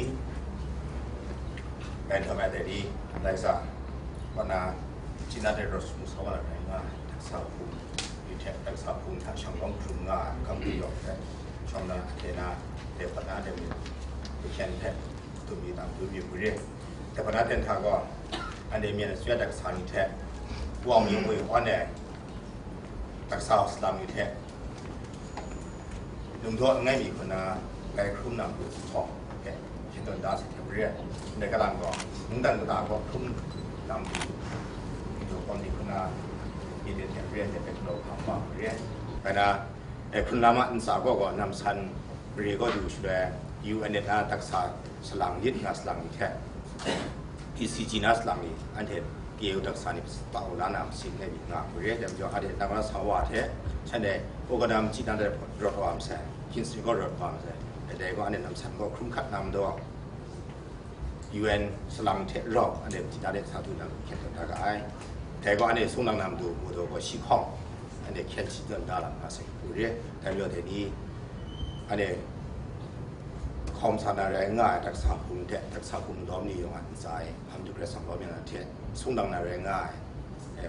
นี้เป็นทำไมแต่ดีไรซะวันน่ะจีน่าได้รถมุสาวาอะไรง่ายทักษะภูมิวิเทศทักษะภูมิถ้าช่างต้องคลุมง่ายคำที่ยกแต่ช่องนั้นเทน่าเดี๋ยวปัญหาเดี๋ยวมีเขียนแทนตัวมีตามตัวมีผู้เรียนแต่ปัญหาเดินทางก็อันเดียมีเสียทักษะนี้แท้ว่ามีมวยอ่อนแอทักษะสลามีแท้ลุงทวดง่ายมีคนน่ะไกลครุ่มนำดูทองแกเห็นตัวดาสิเทียบเรียนในกระลังก็มึงดันตัวตาก็ครุ่มนำดูคนที่คนน่ะมีเรียนเทียบเรียนจะเป็นโลกความว่าเรียนแต่นะไอ้คุณลามาอินสาก็นำสันบริก็อยู่ช่วยยูเอ็นเออาทักษะสลังยึดนัสลังแท้ที่ซีจีนัสลังนี้อันเทเกี่ยวทักษะนี้ต่อล้านน้ำสิ่งในมีงานเรียนเดี๋ยวจะหาเด็กนักสาวแท้ใช่ไหมโอกาสนำจีนันได้รถความแสกินสิ่งก็รถความแสแต่ก็อันนี้นำสันก็คุ้มขัดนำด้วยยูเอ็นสลังเทรอบอันนี้จีนันได้สาธุนำเขียนตัวทักไอแต่ก็อันนี้ส่งนำดูโมดูก็ชี้ข้องอันนี้เขียนชี้ตัวด้านหลังมาสิ่งเรียนแต่เรื่องเดี๋ยวนี้อันนี้คอมสารอะไรง่ายทักษะภูมิเททักษะภูมิดอมนี้อย่างอันใจทำจุดประสงค์ก็มีอะไรเทส่งดังอะไรง่าย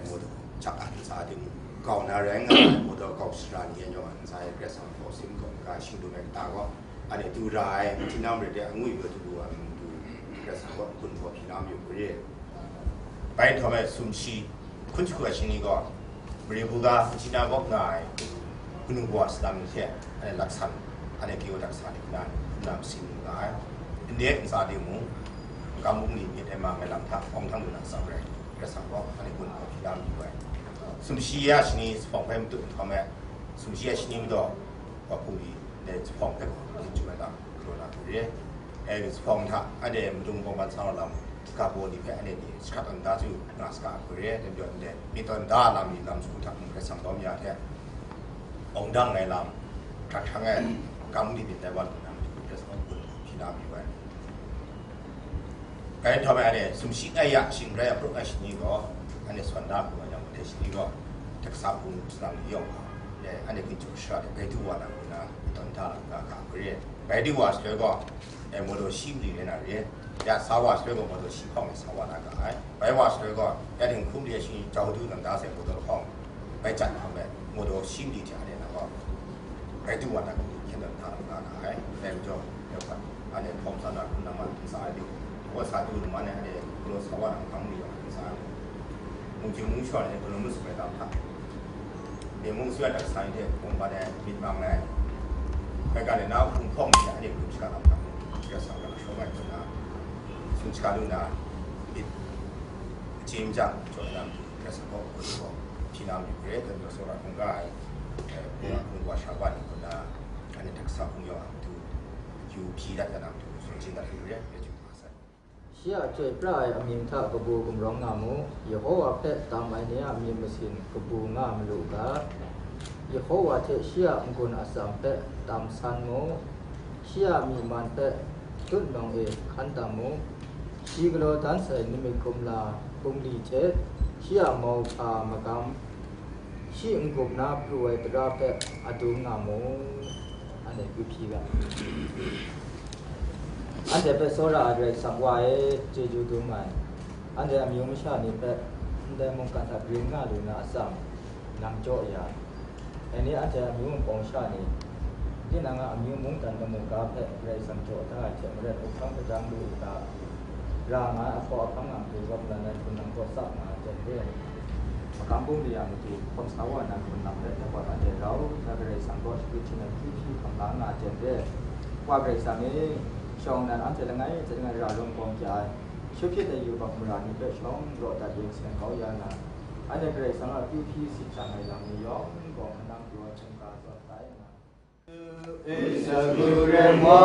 โมดูจักอันใจถึงก่อนอะไรง่ายโมดูก่อนสถานีอย่างอันใจประสงค์ก็สิ่งก่อนการชิงดูในตาก็อันนี้ดูรายที่น้ำเรียงงุยก็ดูอันดูประสงค์ก็คุณพอพี่น้ำอยู่เรื่อยไปทำให้สุ่มชีคุณช่วยชิงนี้ก็บริบูรณ์ที่น้ำบอกง่ายคุณหัวสลามเทอันนี้ลักษณะอันนี้เกี่ยวกับทักษะนี้นั่นนำสิ่งง่ายอินเดียอินซาดิมุงกำมุงนี้มีแต่มาไม่ลำทับองทั้งหมดนักสังเกตกระสังก็อันนี้คุณพยายามอยู่ไว้สมชียาชนีสปองไปมันตุ่นทำไมสมชียาชนีมันดอกว่าผู้นี้เนี่ยสปองแต่ที่จุดนั้นโครนาตัวเรียสปองท่าอันเดียมันจุงกองบันสารลำกาโบดีแค่อันนี้สกัดอันดาจูนัสกาตัวเรียเดี๋ยวเนี่ยมีตอนดาลำมีลำสุดท้ายกระสังก็มีอะไรองดังในลำทักทั้งไงกำมุงนี้เป็นแต่วันที่น้ำอยู่ไว้แต่ทำไมอันนี้สมชิไอ้ยาสิ่งแรกพวกไอ้สิ่งนี้ก็อันนี้ส่วนด้านของอย่างประเทศนี้ก็ทักษะภูมิสลามนิยมเนี่ยอันนี้คือจุดชาติไปที่วันนั้นนะตอนท่าหลังการเรียนไปที่วันเสร็จก็โมดูชิมดีเลยนะเรียนยาสาววันเสร็จก็โมดูชิข้องสาววันนั้นก็ไปวันเสร็จก็ยาถึงคุ้มเรียนสิ่งเจ้าดูนั่นได้เสร็จโมดูข้องไปจัดทำแบบโมดูชิมดีที่อันนี้นะก็ไปที่วันนั้นเขียนท่าหลังการแต่จบอันนี้ผมสนับสนุนมันสายดูว่าสายดูมันเนี่ยอันนี้เราสาวทั้งมีอย่างสายมุ่งจึงมุ่งชวนเนี่ยเราไม่สมัยตามทักเดี๋ยวมุ่งชวนจากสายเนี่ยผมมาเนี่ยบิดบางแน่ในการเรียนน้ำพุ่งพ่องเนี่ยอันนี้คือการทำจะสร้างการช่วยกันนะซึ่งการดูนะบิดจีมจังจนนั้นจะสร้างก็ที่น้ำอยู่เรื่อยๆจนสุราคงได้คุณว่าชาวบ้านคนน่ะอันนี้ทักษะคงยอมดูอยู่ที่ได้จะนำดูส่วนจริงก็คือเรื่องจะจุดมาใส่เชื่อใจปลายมีมท่ากบูกุมร้องงามูยโฮวาเพตามไอเนี้ยมีมสินกบูงามลูกายโฮวาเทเชื่อมกุนอาสามเพตามสันมูเชื่อมีมันเพตุนนองเอขันตามูชีกโลตันใส่นิมิกุมลากุมลีเจเชื่อมาวพามกรรมชีงกุมนาปรวยตราเพอดูงามูอันนี้คือพีกันอันเดียเป็นโซลาร์เลยสังวายเจจูดูมันอันเดียมีมุชานี่เป็นอันเดียมุงการทับริงงาดูน่าสังนำโจยาอันนี้อันเดียมีมุงปองชานี่ที่นางมีมุงกันกับมุงกาเป็นเลยสังโจได้เชื่อมเรื่องอุปถัมภ์จังดูตาร่างอาพอพังงานดูว่าเป็นในคุณนำตัวสักมาเจนเรื่องกัมพูชามันถูกคนสาวนั้นคุณนำได้แต่ว่าอันเดียเราถ้าเลยสังโจคือชินันที่ทำงานงานเจนเรื่องว่าเลยสังนี้ช่องนั้นอันจะยังไงเราลงกองใจช่วยพิจารณาอยู่กับมือเรานี่เป็นช่องรอตัดเองเสียงเขาอย่างนั้นอันนี้เป็นสังกัดที่สิบสามในลำนี้ย้อมกองนั่งตัวเชิงการตัวใต้นะเอสกุเรมอ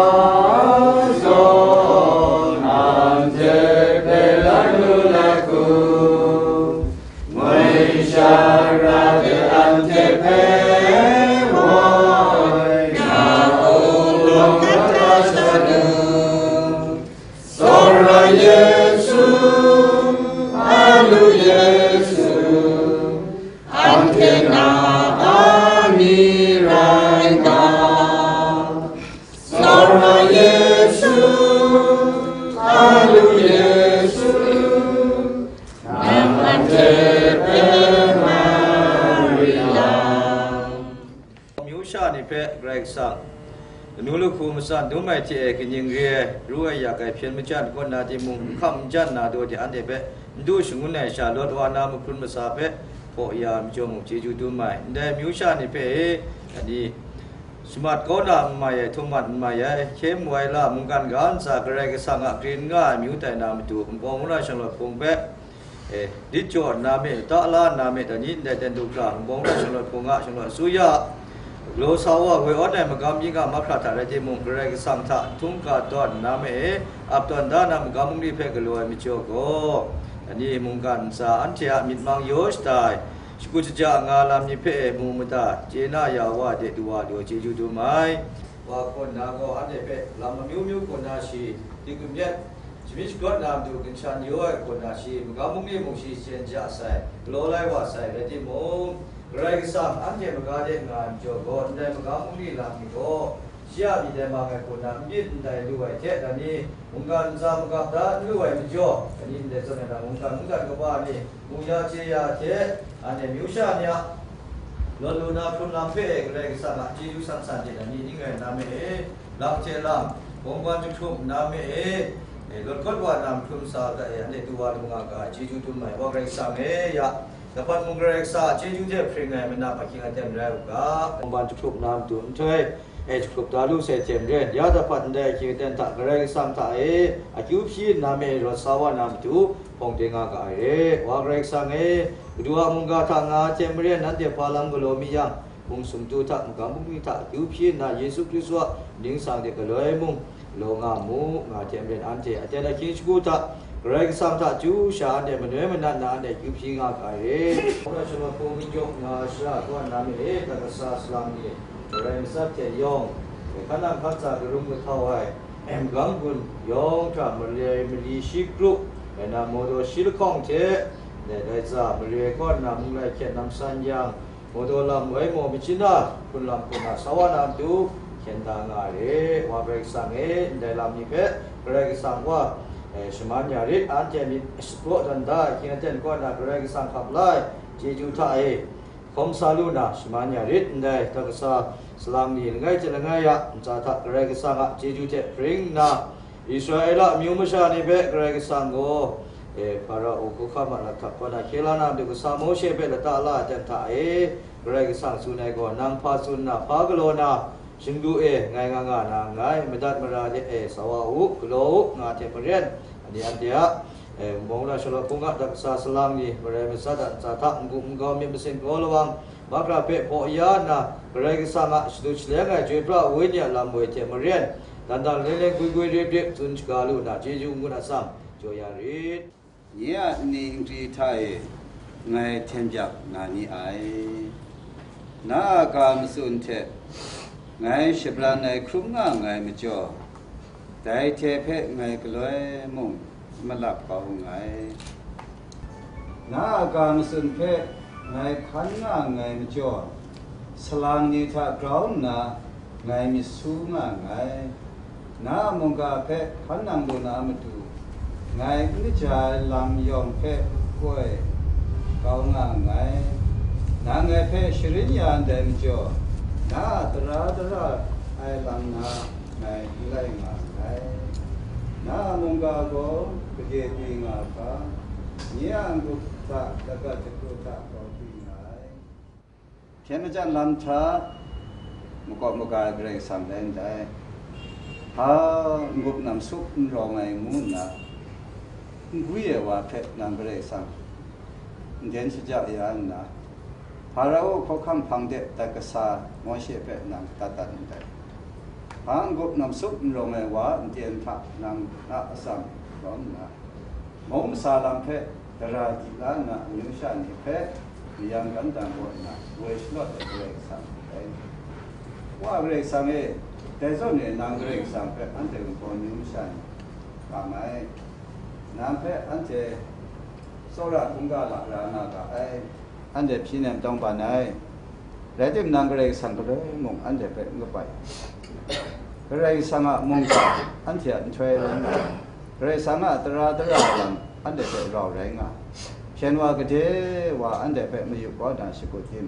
โซนันเจเปลันุลาคูไม่ชาราเดอันเจเปYesu นูลูกคูมสันนูไม่เทกินยิงเรียรู้อยากไอเพียนไม่จันคนนาที่มุงคำจันนาโดยอันเดเปดูชงุนในชาลดวานามุคุนมาซาเปพอยามจมุเจจูดูไม่ได้มิวชานี่เปอันนี้สมัติก็นำมาทุมันมาเข้มไว้ละมุงกันกันสักอะไรก็สังกรีนง่ายมิวแต่นามตัวผมกองราชลพงเปดิจอดนาเมตาลานาเมตานินได้เดินดูกลางบงราชลพงะชลสุยาโลสาวะเวอดในมกามยิงกับมัพระธาตุเจมุงกระไรสังทะทุ่งกาตอนนาเมอับตอนด้านนามกามุงดีเพกลัวมิโจโกอันนี้มุงกันสาอันเทียมิดมังโยสตายสกุจจางาลามนิเพมุงมุตาเจนายาวาเดดูวาดูเจจูดูไมว่าคนนาโกอันเดเพลามมิวมิวคนนาชีที่กุมเย็ดชีวิตก็นำดูกันชันย้อยคนนาชีมกามุงนี้มุงชีเชนจ่าใส่โลไลว่าใส่เรติมุงไรก็สังอันเดียมกาเดงานโจโกนได้มกามุงนี้ลามิโกเชียบีเดมาไงคนนั้นยินได้ด้วยเจตานี้มุงกันซามกับดาด้วยมิโจอันนี้เดชเนี่ยมุงกันก็ว่านี่มุงยาเชียเจอันนี้มิวชาเนี่ยลลูนาพรุนลำเพกไรก็สังจีจุสังสันเจตานี้นี่ไงนามิลำเจลำบงวันจุกนามิลดกดว่านำทุนสาได้อันนี้ตัวมุงกาจีจุตุไม่ว่าไรสังยาแต่พอมุงเรกซาเจจูเจพริ้งไงมันน่าไปคิดกันเต็มแล้วก็บางจุกน้ำตุ่มช่วยจุกตาลูเสียเต็มเรียนยาแต่พอได้คิดเต็มตากเรกสังตาอาคิวพีน้ำรถสาวน้ำตุพงเตงากายว่าเรกสังดูว่ามุงกาทางอาเต็มเรียนนั่นเดียพลังกโลมียังมุงสมตุทักมุงกามุงมีทักคิวพีน่ะเยซูคริสต์ว่านิ่งสังเดียกเลยมุงโลงามุงาเต็มเรียนอันเจอาจารย์คิดกูทักเรื่องสัมผัสจูชาเนี่ยมันมันนั่นนั่นเนี่ยยุบยิงอะไรผมเราชอบพูดมิจฉาหน้าชาตัวนั้นเนี่ยแต่ก็สาสลังเนี่ยเรื่องสัตย์ยองขณะพัฒนาเรื่องเท่าไหร่กังวลยองถ้ามันเลยมันดีชิกลุแต่นำโมดูชิลคองเจเนี่ยได้จ้ามันเลยก็นำเลยแค่นำสัญญาโมดูลำไว้โมมิชินะคุณลำคุณอาสวรรค์ดูเขียนต่างอะไรว่าเรื่องสังได้ลำนี้เป็นเรื่องสังว่าสมัยนี้ริอันเจมิสโปรดันได้ที่นั่นเจนก็นักเรียนสังขับไล่เจจูไทยคงสารุนะสมัยนี้ริได้ทักษะสลังนี้ไงจะไงยะจะทักเรียนสังเจจูเจพริ้งนะอิสราเอลมิวมชานิเบกเรียนสังโกฟาราโอคุขามันทักก็นักเคลานาดูกสามโมเชเบลตาลาเจนไทยเรียนสังสุนัยก็นางพาสุนะพากโลนาชิงดูไงงานไงไม่ได้มาได้สาวอุกโลงาเทปเรียนอันนี้อันเดียมองเราชลปุงกัดักษาสลังนี่บริเวณสัตว์จะทักกุมกามีเปอร์เซ็นต์ก็ระวังมากระเพื่ออยานะบริเวณสังก์สุดเลี้ยงไงช่วยพระวิญญาณลำบวยเทมเรียนดันดันเลี้ยงกุยเรียบจุนกาลูนะเจจูงุนัสัมจอยาริดเนี่ยนี่ที่ไทยไงเทมจักงานนี้ไอ้น่าการสุนเทไงสิบล้านในครุ่งง่าไงไม่จ่อแต่เทเพไงก็เลยมุ่งมาหลับเป่าไงน่าการสุนเพไงขันง่าไงไม่จ่อสลางนี้ถ้ากราวน่ะไงมีสูงง่าไงน่ามงกาเพขันนังดูน้ามาดูไงนิจายลำยองเพกล้วยเก่าง่าไงน่าไงเพชริญญาณเดิมจ่อน่าตระไอ้ลำน่าไงไล่งาไงน่ามงกาโกเกปีงาปะเนี่ยกุตะตะกะตะกุตะกอปีไงเทมจันลำชามกกาเกรสังเดนได้หางุบนำซุปรองไงมูน่ะกุยว่าเพชรนำเกรสังเดนสุจายานน่ะพาเราเขาคำพังเด็ดแต่กษาโมเชเปนำตัดได้หางกุบนำซุปรองไงว่าเดียนทักนำอาสัมร้อนนะมงสาลัมเพตราจิลานะนิวชานิเพยังกันดังว่านะเวชโลดเกรสังว่าเกรสังแต่ส่วนเนี่ยนางเกรสังเพอันเดียวกับนิวชานิทำไมนางเพอันเจโซระคุงกาลารานาคาอันเดียพี่เนี่ยต้องปานไหนแล้วที่นางเกรสังก็เลยมงอันเดียไปก็ไปเกรสังมงกาอันเดียช่วยเกรสังตระลังอันเดียไปรอแรงเช่นว่าก็เทว่าอันเดียไปมาอยู่ก่อนสิกุทิม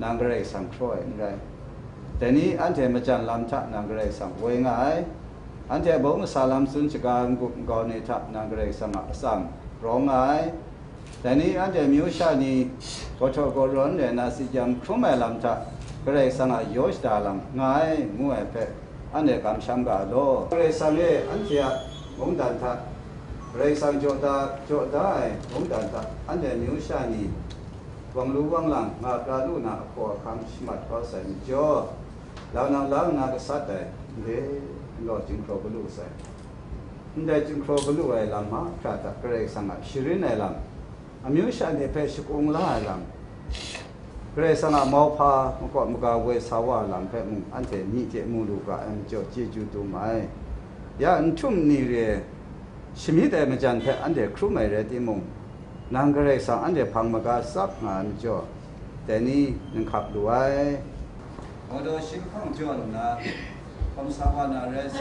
นางเกรสังช่วยอะไร แต่นี้อันเทมาจันลำทักนางเกรสังเวงายอันเทบอกมาสาลำสุนชการกุกอนในทักนางเกรสังสังร้องไงแต่นี้อันเทมิวชานีก็ชอบก็ร้อนเนี่ยนาสิจำครุ่มแม่ลำทักเกรสังโยชดาลำไงงูเอเปอันเทกำชังกาโลเกรสังเออันเทมงดันทักเกรสังโจดามงดันทักอันเทมิวชานีวังรู้วังหลังมาปลาดูนาขอคำสมัดก็ใส่จ่อแล้วนากษัตริย์ได้เดี๋ยวจึงครบรู้ใส่ได้จึงครบรู้ไอ้ลำมาพระตะเกรสังชิรินไอ้ลำอามิวชาเนี่ยเพชกองลาไอ้ลำเกรสังมอพามกอดมกาเวสาวาลำเพมุงอันเทนี่เจมูลูกาอันจ่อเจจูตุไมยาอันทุ่มนี่เรชิมิแต่มาจันเพอันเดครูไม่เรติมุงนางเกรสังอันเดพังมกาซักงานจ่อแต่นี่นึงขับด้วยโอโดชิมข้องจวนนะคำสาบานาเรส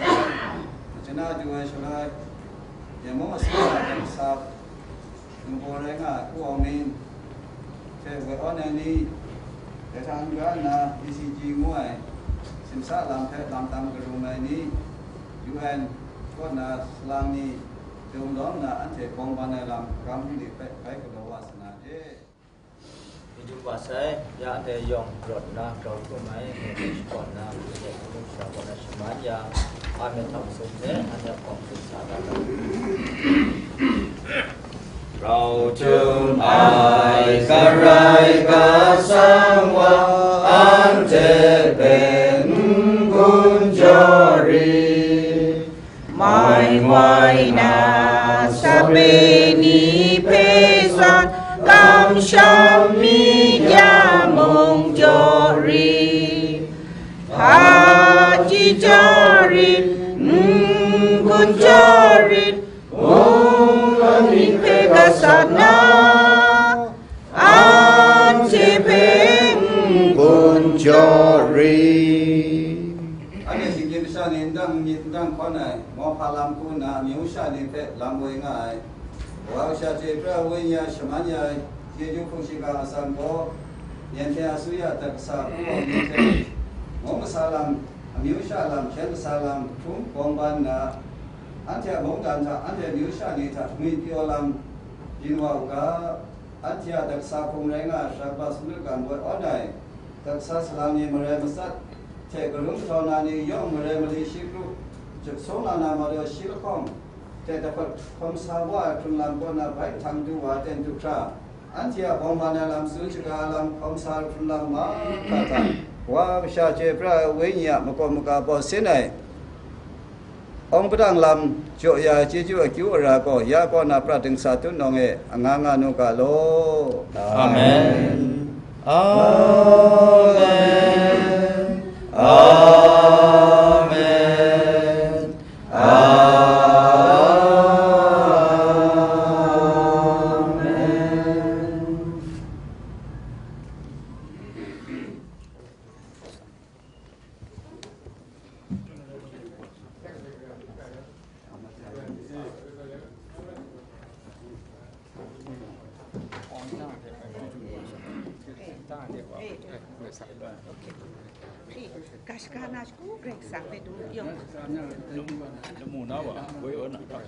จะน่าดูให้ช่วยยังมองว่าสิ่งที่คำสาบนุ่งโบราณกูเอามินเทวอนนี้แต่ทางการนะดีซีจีมวยสิมซาลำเทลำตามกระดูกนี้ยูเอ็นก็นะลางนี้เดิมล้อมนะอันเทปองบานในลำกำนี้ไปกับเราวาสนาเด้jumpa saya yang ada yang rodna kau kumai sekolah jadi sekolah semuanya kami tahu saja ada kompensasi เราจึงอายกะไรกะสังว่าอันเจเป็นกุญจรีไม่ไหวนาสเปนีเพสันกำชัมมิยามงจรีหาจิจริตกุญจริตองค์มิเพกสัตนาอันเจเป็นกุญจรีอันนี้สิ่งที่พิชานินดังคนไหนมอพาลำคุณนะมิวชานิเพลำวยง่ายว่าชาเจพระวิญญาณสมัญญาเยจุคุชิกาสังโฆเยนเทอสุยาตักษาผู้มีเทมงสาลัมมิวชาลัมเชนสาลัมทุ่งปองบันนะอันเทมงกันทะอันเทมิวชานิทะมีเทียวลัมยินว่ากาอันเทตักษาคงแรงาสักบาสมุลกันบวยอ่อนได้ตักษาสลามีมเรมสัตเทกรุงทอนานีย่อมมเรมลีชิกรุจุดโซนานามาเรชิลคอมแต่ถ้าคำสาว่าคุณลำก็น่าไปทำดูว่าเต็มทุกคราอันที่บองบานลำสุจกาลำคำสาคุณลำมาขัดว่าประชาชนพระเวียมกมกาบอสินัยองค์พระลำจ่อยาเจจูคิวราก็ยาก็น่าประถึงสาธุนองเองงานุกาโลอาเมนอาเมนอาเมนอาKaskanasku grek sampai dulu yang nemu nawa, gue orang tak.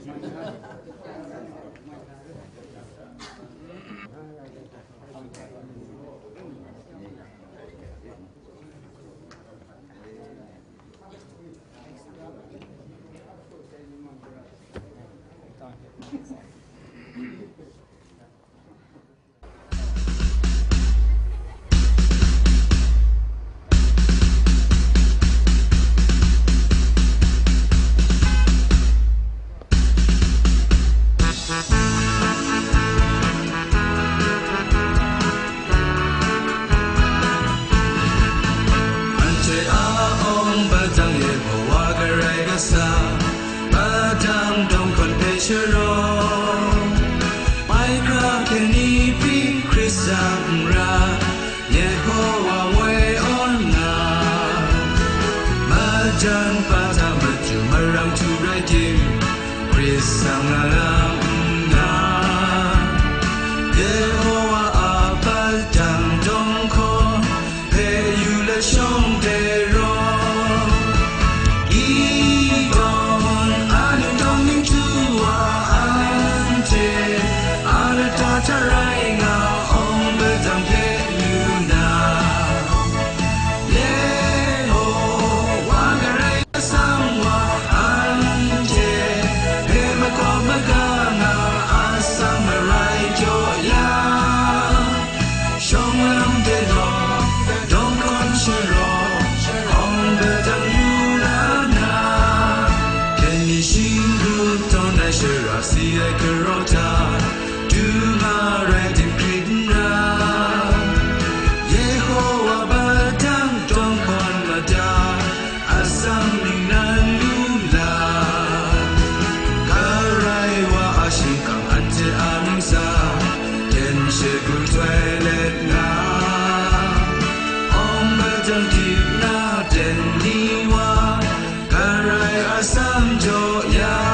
Yehovah apa jang jong ko, pe yu le shong de ro. Shirasi Karota, do my right in Krishna. Yehovah Badam Dong Mada, Assam Nalula. Karaiwa Ashikam Ante Amsa, Tenshegu Toilet Na. Om Badam Kipna Deniwa, Karai Assam Joya.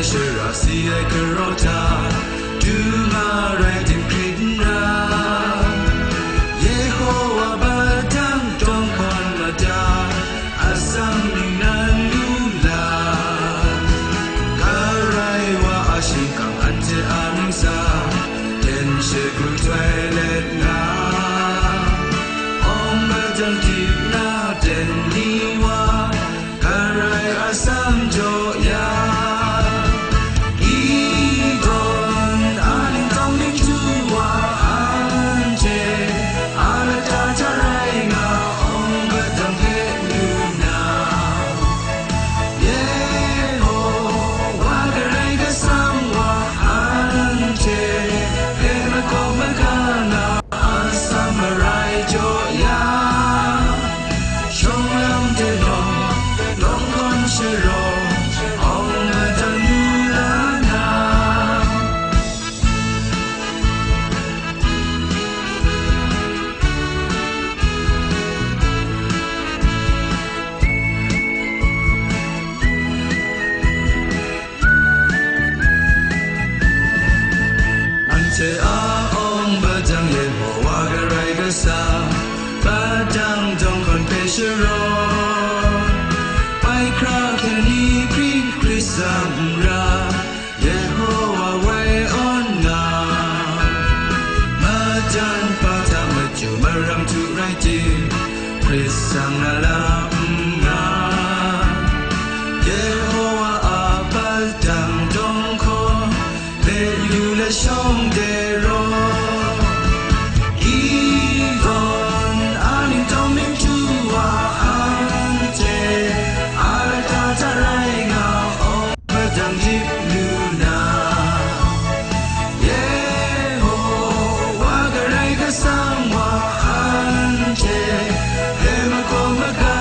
pressure see I karota do my right in kidna Yehovah batang dong kon mata asam ninalula karai wa ashikang ante amsa den shegu toilet na om batang kidna den niwa karai asam jo ya Hema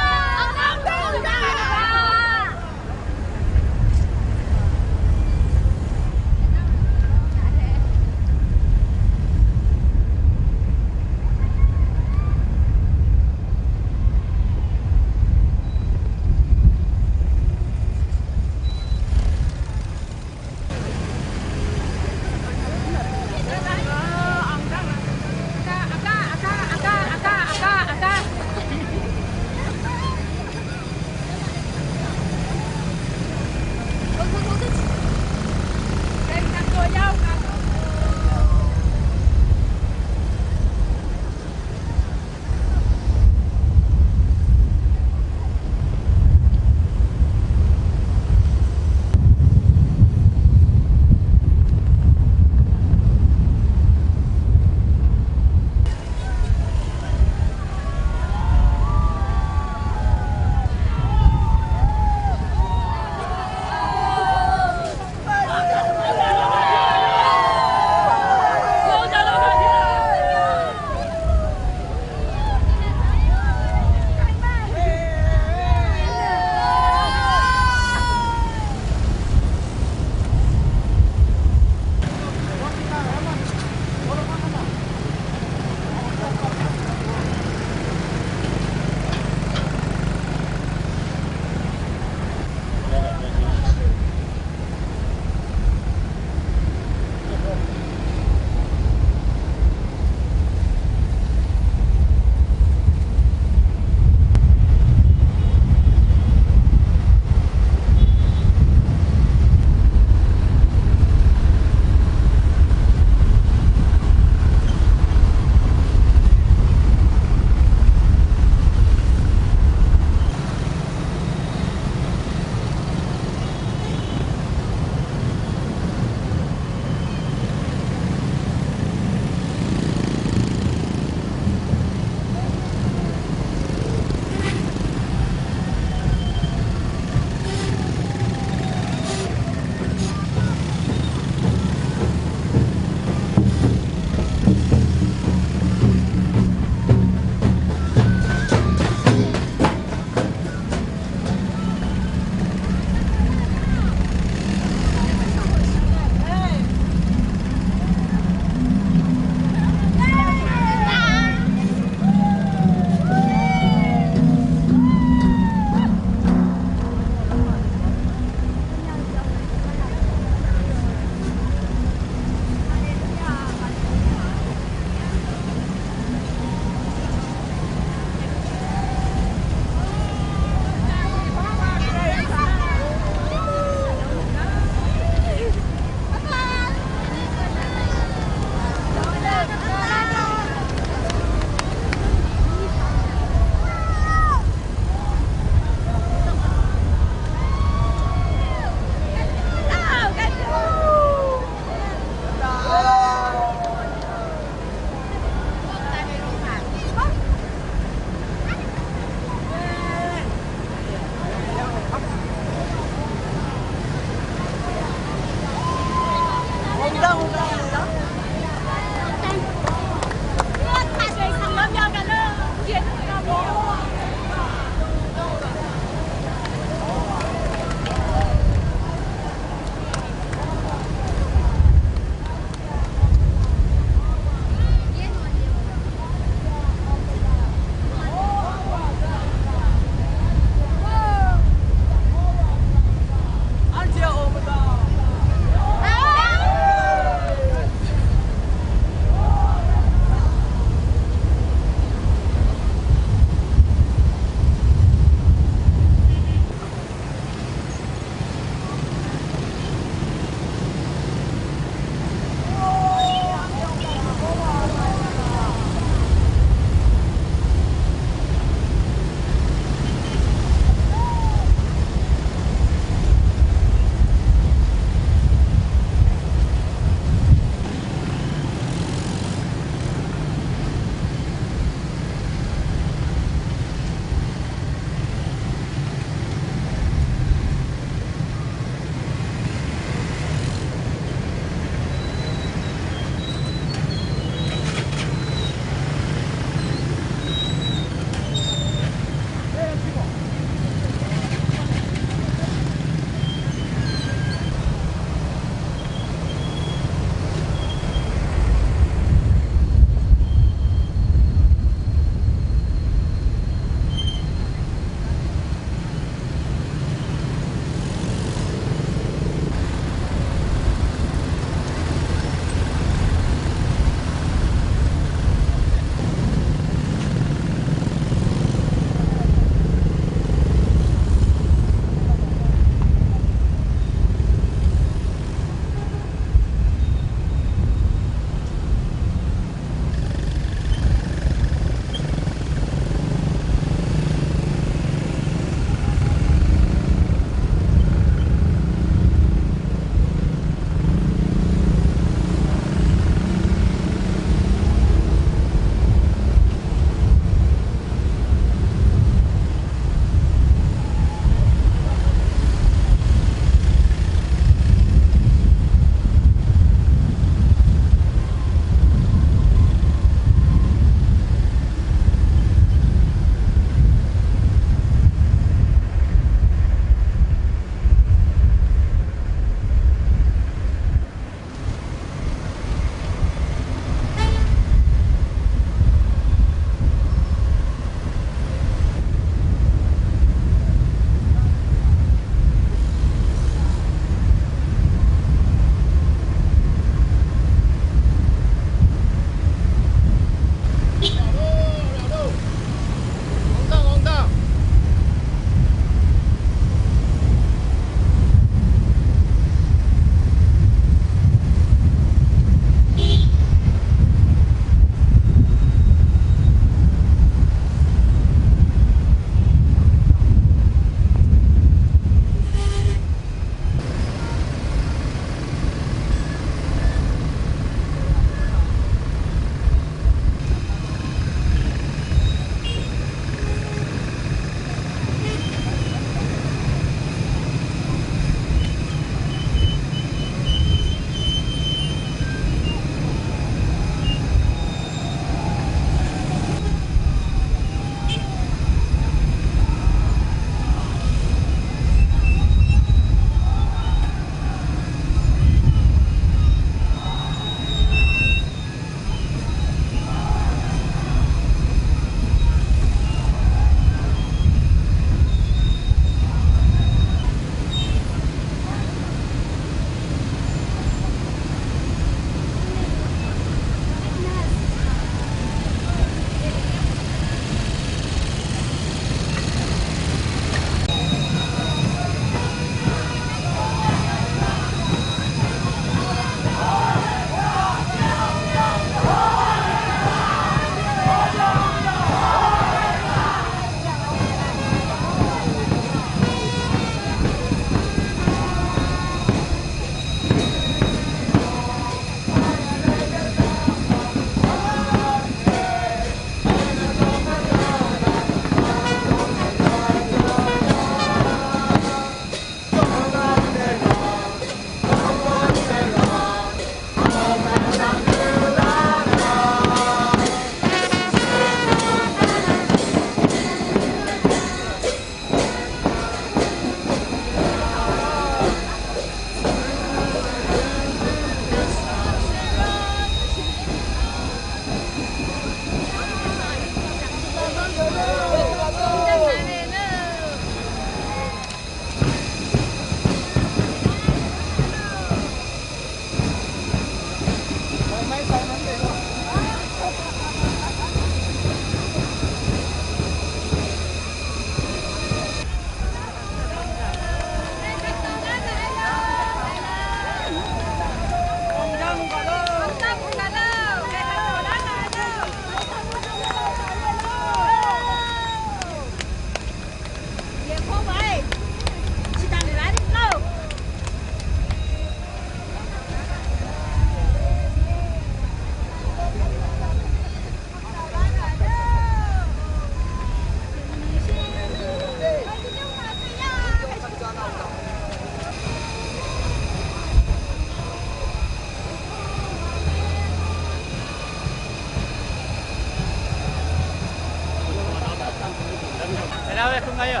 Kenapa aku ngaya?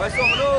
Pasok dulu.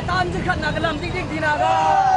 Tan chứ khẩn là cái làm tinh tinh thì nào đó.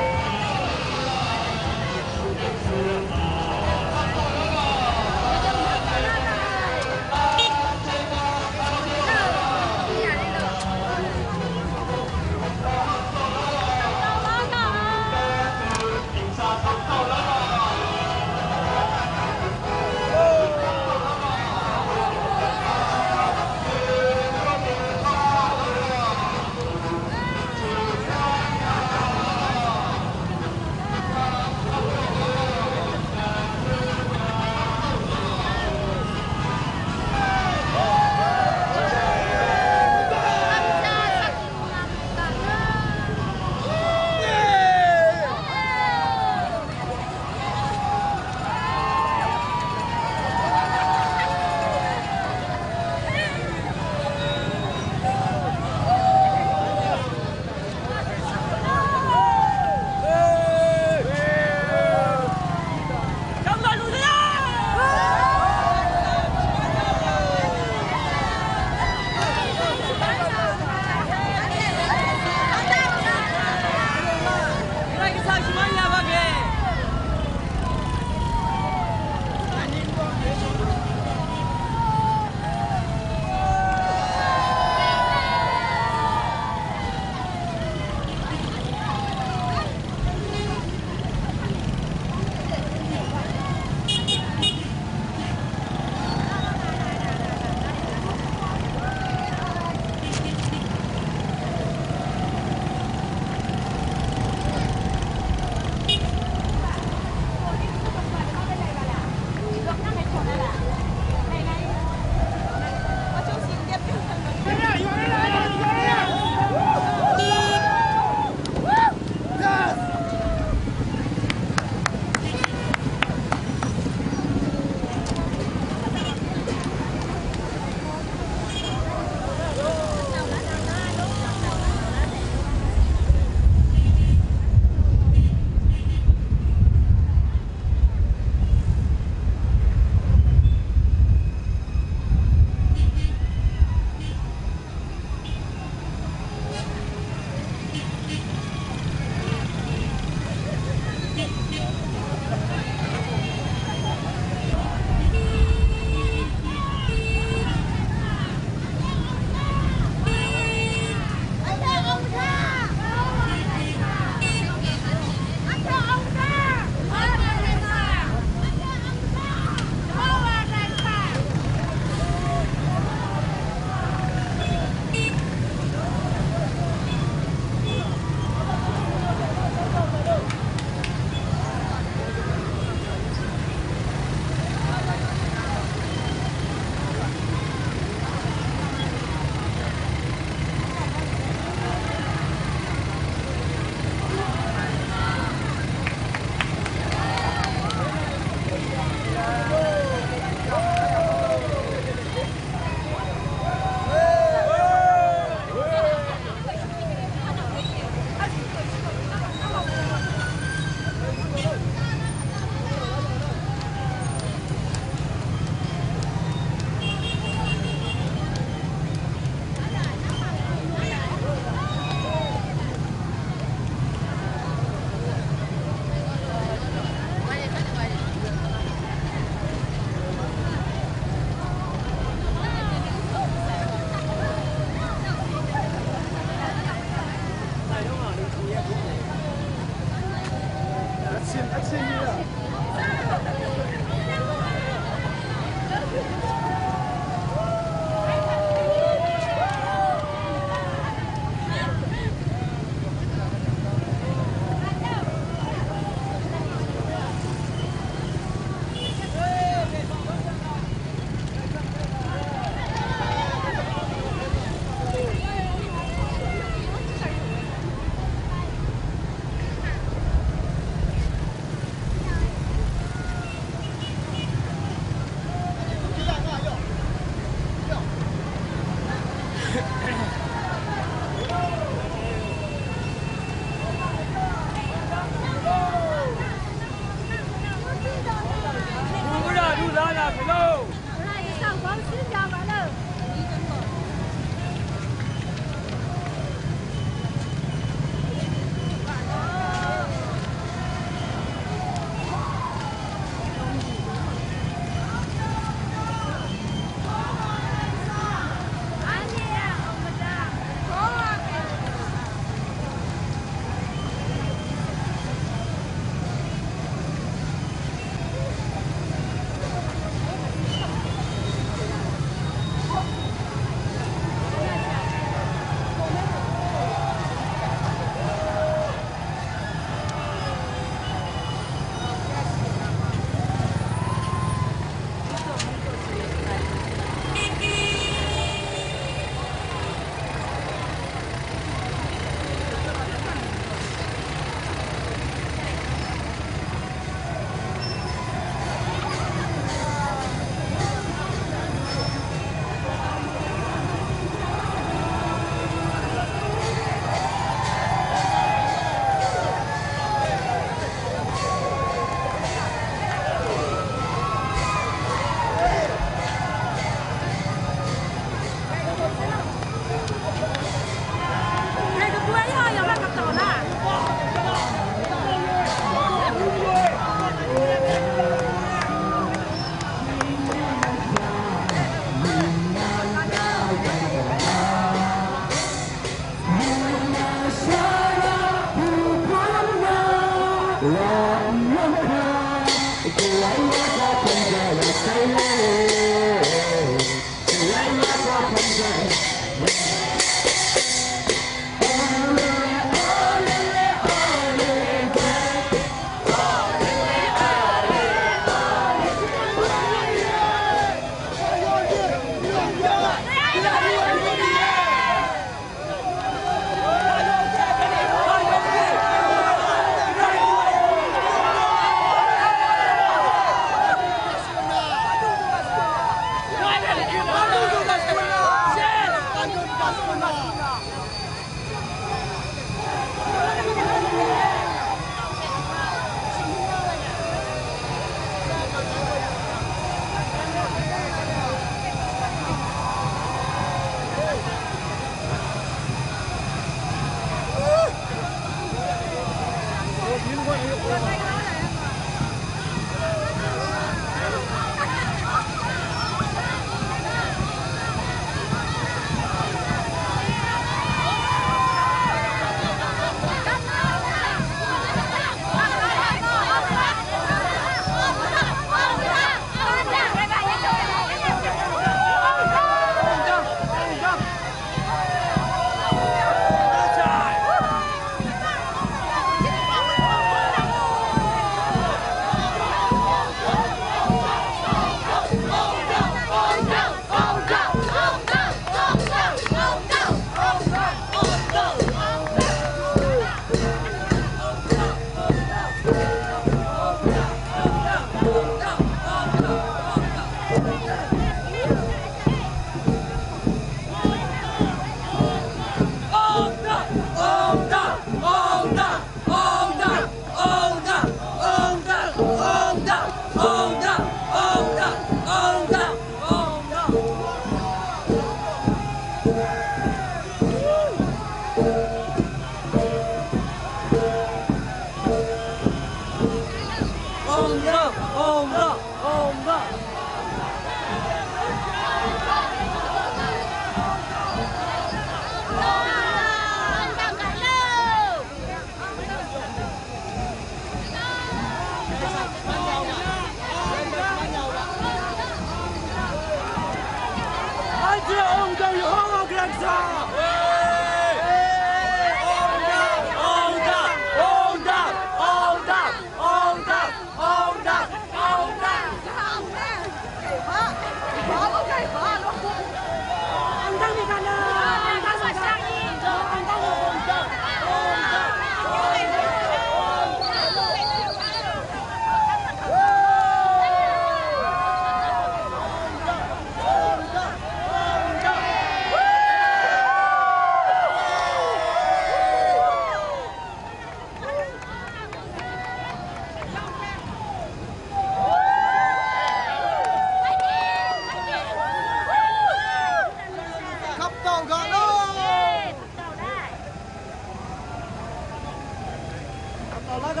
好了个。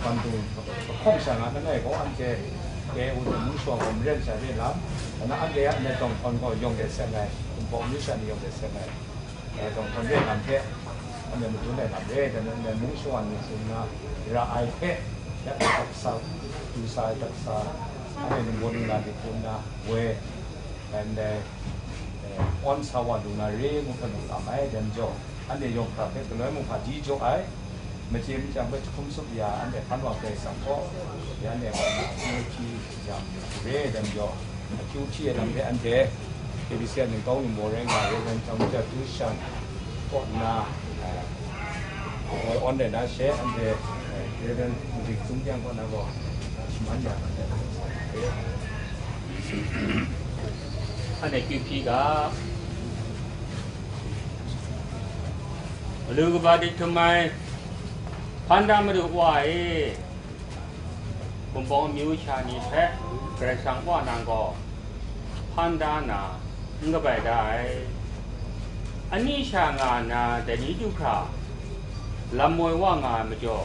关注空上啊，那个按这给我们说我们认识的人，那按这那种คนก็用的什么，ผมไม่ใช่用的什么，种คนเรียนนำเทอันนี้มันจุดไหนนำเทแต่นั้นมุ่งส่วนนี่สินะเราไอ้เท ya taksa usai taksa ane nunggu na di kuna we and on sawa duna re mu kan amai dan jo ane yong praktek keloi mu haji jo ai macam sampai cukup sup ya ane kan waktu sampo ya ane ki jam re dan jo QT dan de ande kebisian yang tahu yang boleh ngai dan kamu jadi tulisan kok na on the na share ande dan di tunjang kok na kok semuanya ane QT ga lu badi tumai pandang medu wai Bawngban miu chani phe kare sang wa nang ko panda na nga bai dai ani sha nga na de ni du kha lam moi wa nga ma jo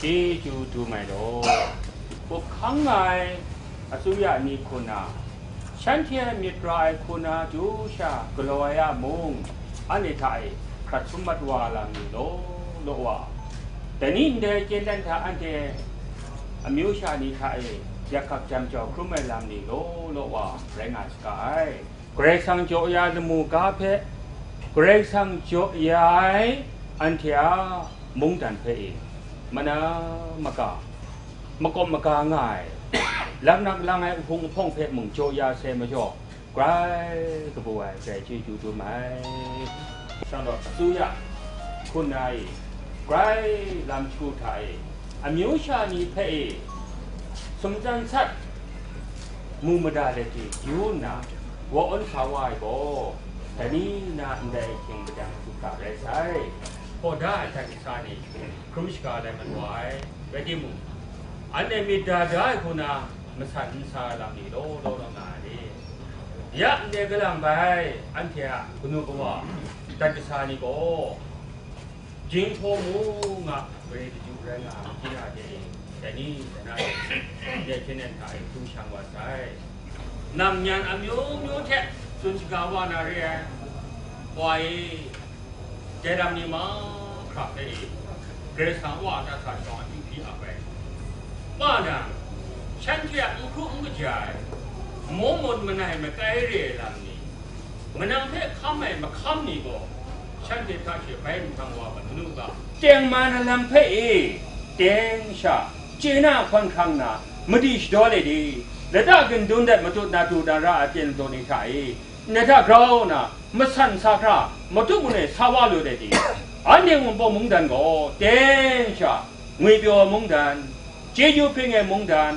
ji ju du mai do ko khang ngai asu ya ni khuna chan thia mit rai khuna ju sha glawaya mung ani thai khat sumat wa lam ni lo lo wa de ni de chen dan tha an de a miu sha ni thai yakap jam jo krumai lam ni lo wa renga sky Greg sang jo ya de mu ka phe Greg sang jo yai an thia mung dan phe mana maka makom maka ngai lam nak langai phung phong phe mung jo ya se ma jo Greg ka bu ai se chi ju tu mai sang do su ya kun nai Greg lam chu thai a miu sha ni phe sum jan sat mu ma da le ti yu na wo on sa wai bo ta ni na ndai king ba dang su ka le sai po da ta ki sa ni krush ka le man wai be ti mu an ne mi da da ku na ma san sa la ni lo na ni ya ne ga lang bai an thia ku nu ko wa ta ki sa ni ko jing po mu nga be ti ju ra nga ki na deแต่นี่นะเด็กที่นั่นถ่ายทุ่งช่างว่าใช่นำยันอามิวแท้ส่วนสกาวานาเรียไว้เจดามีมาครับได้เกรซังว่าจะสานสอนที่พี่อาไปบ้านน่ะฉันเชื่ออีกครุ่งก็ใจโมมนมันไหนมาใกล้เรียลำนี้มันนั่งเพ่ข้ามไหนมาข้ามนี่ก็ฉันจะท้าเชื่อไปมันทางว่ามันนู่นก็เจียงมานั่นลำเพ่เจียงชาเจน่าค่อนข้างน่ะไม่ดีชดเลยดีแล้วถ้ากินดุนเด็ดมาจุดนาดูดาราเจนตัวนี้ใช่เนี่ยถ้าเราน่ะมาสั่นสักระมาทุกคนเนี่ยสาวเลยดีอันนี้มันบ่มุงดันก็เจนชางวยเปียวมุงดันเจยูเพ่งมุงดัน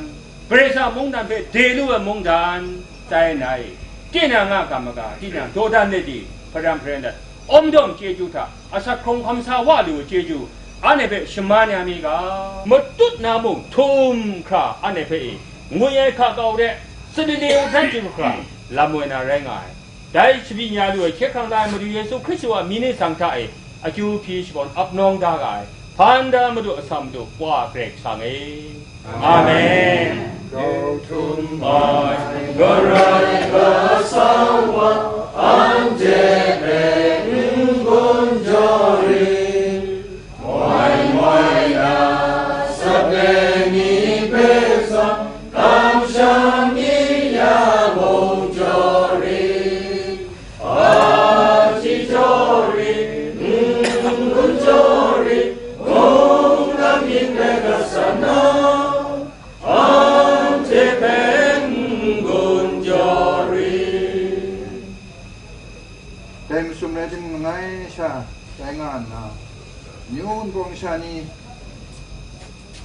เปรซ่ามุงดันเพ่เดลูมุงดันใจไหนเจน่างากรรมกาที่นั่นโดดันเลยดีพระรามเพรนด์อมดอมเจจูท่าอาศัยคงคำสาวดูเจจูอันนี้เป็นสมานามีกาหมดตุดน้ำมุงทุ่มคราอันนี้เป็นงวยข้าเก่าเด็กสุดเดียวทันจิมคราลำมวยน่าแรงไงได้ชีวิตยาด้วยเช็คข้างใต้มาดูเยซูคริสต์ว่ามีในสังฆะอายุพีชบอลอับน้องได้ไงพันดามาดูสัมดูว่าเกรกสังอาเมนเราทุ่มบายก็รักก็สาวะอันเจเป็นบุญจอรี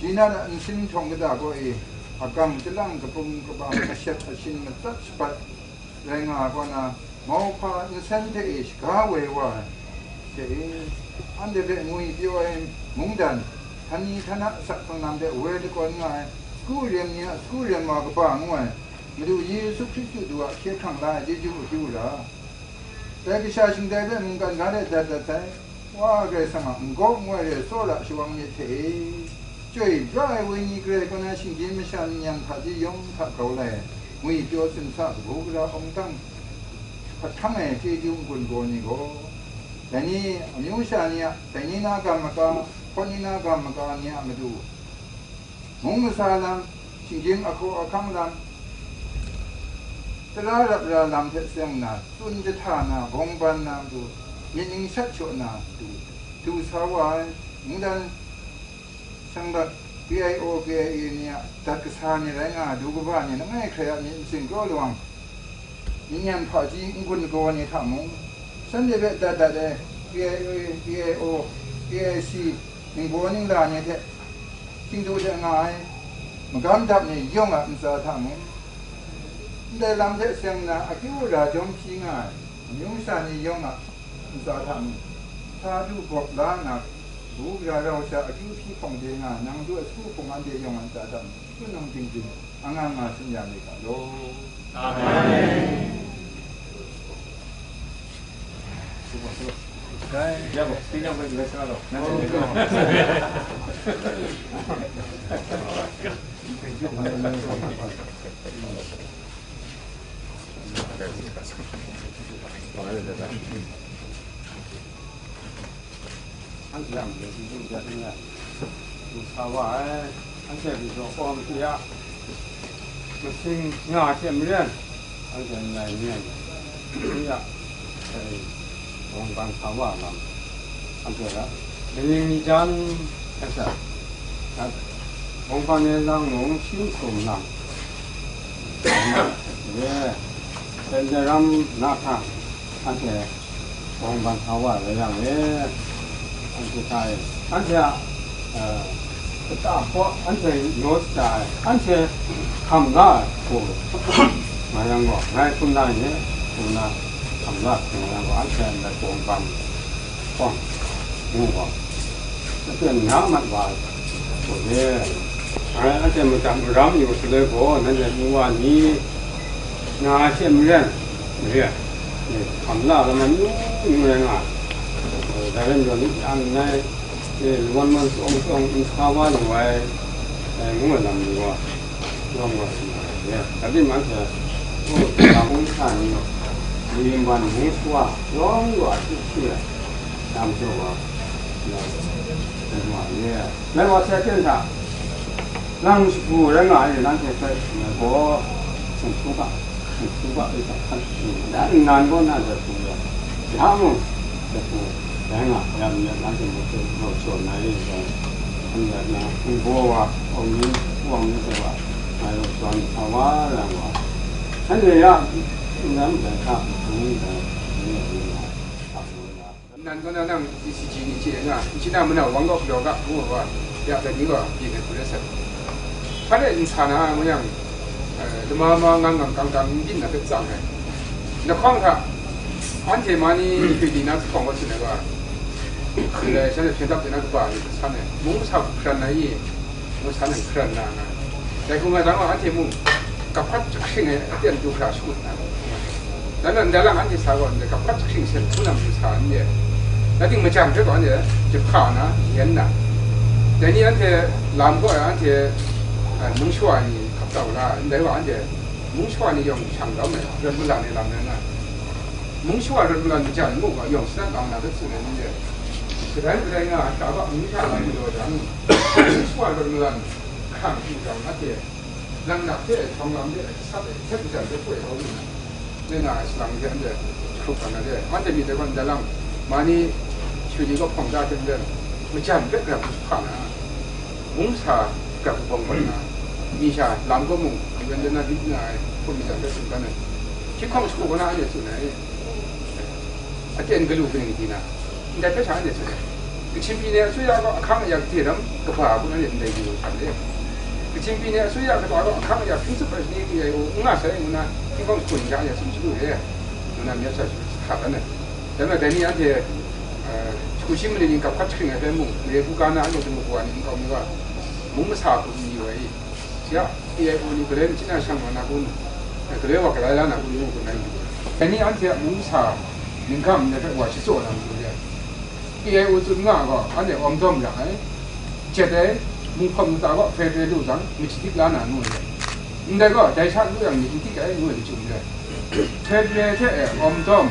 จีน่าอันสิ้นทองกระดาษก็อากรรมจะลั่งกระปุมกระบาลกระเช็ดชินมันตัดสปัดแรงงานก็นะมอพาอินเซนเทอิชกาเวว่าเจอันเดเวงุยเดียวมุงดันทันนี้ธนะสักตรงนั้นเดเวดก่อนง่ายสกูเรียนเนี่ยสกูเรียนมากระบ้างวยมาดูเยซูคริสต์ดูว่าเชื่อทางได้เจจูดูละแต่กิจการสิ่งใดเรื่องการงานได้แต่ว่าเกษตรมันก็มวยเลยโซล่าช่วงนี้เทช่วยร้อยวันนี้เกษตรก็น่าสิ่งที่ไม่ใช่ยังทัดยงทัดเขาเลยมีเจ้าสินทรัพย์พวกเราองค์ตั้งทั้งไอ้ที่ยุ่งคนโกนี่ก็แต่นี่มิวชานี่แต่นี่น่ากรรมการคนนี้น่ากรรมการเนี่ยมาดู มงสาลังชิงจิงอโคอคังลังตลาดราลำเทเสียงนาตุนจะทานาบงบันนาดูมินิงชัดโชนาดูสาวายมุดันสังกัด PIO PIA เนี่ยตัดกษาเนี่ยไรงาดูกบ้านเนี่ยนั่งให้ใครมีสิ่งก็ระวังมีงานพอจีกุนโกเนี่ยทำมงฉันจะเบ็ดแต่ PIO PIC นิ่งบัวนิ่งลาเนี่ยเถอะทิ้งดูจะง่ายมันกำทับเนี่ยย่องอ่ะมันจะทำมงได้ลำเทเสียงนะอาคิวราจงพิง่ายยุ่งสานี่ย่องอ่ะมันจะทำถ้าดูบอกล้านนะรู้ว่าเราจะอาคิวพิของเดียงนั่งด้วยสู้ของอันเดียงมันจะทำก็นั่งจริงๆงานมาสัญญาเลยครับโลอาเมนYa, vos, tinggal pergi ke sana. Anh làm cái gì cũng được như này. Sao vậy? Anh sẽ bị rõ con kia. Mình xin ngả xem liền. Anh sẽ này nha. Dạ. Bawngban Hpawng làm ăn thừa đó. Nên dân thật sự. Bawngban này đang nóng siêu sùng làm. Yeah. Bây giờ làm nát ha. Anh sẽ Bawngban Hpawng để làm cái anh sẽ thay. Anh sẽ anh sẽ nói lại. Anh sẽ làm lại của mà yang ngọ ngay hôm nay nhé. Hôm nayทำรักงานอันเชิญในกองบังป้องงูว่าจะเป็นน้ำมันว่าตัวนี้อันเชิญมันจำรำอยู่เลยก็นั่นแหละงูว่านี้งาเชื่อมเรื่องนี่ทำรักแล้วมันยุ่งเลยอ่ะแต่เรื่องนี้อันนี้วันมันส่งข้าวว่าหน่วยงูมันลำอยู่ว่าลำว่าเนี่ยแต่ที่มันจะทำให้ท่านมีมันหัวร้องว่าเชื่อตามตัวว่าเป็นว่าเนี่ยแล้วว่าเสียเจ้าท่านั่งสูเรื่องอะไรนั่งเฉยๆก็สุขภาพอีกขั้นแล้วงานก็น่าจะสูงแล้วถ้ามันจะสูงแล้วงานนั่นจะมันจะเราชวนไหนก็อันนี้นะคุณบัวว่าองค์นี้ว่างนี้แต่ว่าเราชวนเขาว่าอะไรว่าฉันเลยอ่ะนั่นแต่ครับนั่นก็นั่ง24年前啊，以前我们那王高标个，我说要在那个别个做的事，他那人查呢，我讲，他妈刚进那个账哎，那看他，安全嘛你确定那是放过去那个，后来现在偏到那个吧，查呢，蒙查看那一，我查能看那个，但是我讲安全蒙，搞发这个事呢，点就看出来。나는 내가 안지 사고 근데 갑자기 생선 투남 사는데 나도 뭐 잠들 거는데 저 파나 옛나 내니한테 남거한테 뭉쇼아니 갑자기라 내가 안데 뭉쇼아니 용 장담에 그런물안에 남면은 뭉쇼아를 물안 되지 않는 거가 용스나 나나도 쓰는데 그래가 아까 뭉쇼아니 그러잖아 뭉쇼아를 물안 강기장한테 남나테 정남대 사대 택자한테 보여오는 네 나 시랑 현재 그렇다는데 완전 밑에 건 달랑 많이 휴리가 평가된데 무지한 백그램 파나 뭉사 각 봉거나 미샤 남고문 이런데나 밑나 포미자 됐으니까는 기광 수고나 안 했으네 아텐 글로 그냥 디나 근데 그 잘안 됐어요 그 친비네 수야가 강약 대람 그 바보는 있는데 이거 잘돼 그 친비네 수야가 바로 강약 principle 얘기에 응아서요 누나 기광 수고 인자 아니야 숨지고해 누나 몇 살씩 하다네 그다음에 대니한테 조심을니까 파트링을 해몽 외부가나 아니도 뭐 아니니까 우리가 몸을 사고 이거에 야 이게 우리 그래 지나 상관하고 그래 와 그래라나 우리 그날 대니한테 몸사 민감 내가 와시 쏘는 거야 이게 우선 나가 안에 엄dom이야 제대 문컴다가 페레 루장 미치디라나 노래 인데가 대상 루양이 인디가 노래 좀데 페레테 엄dom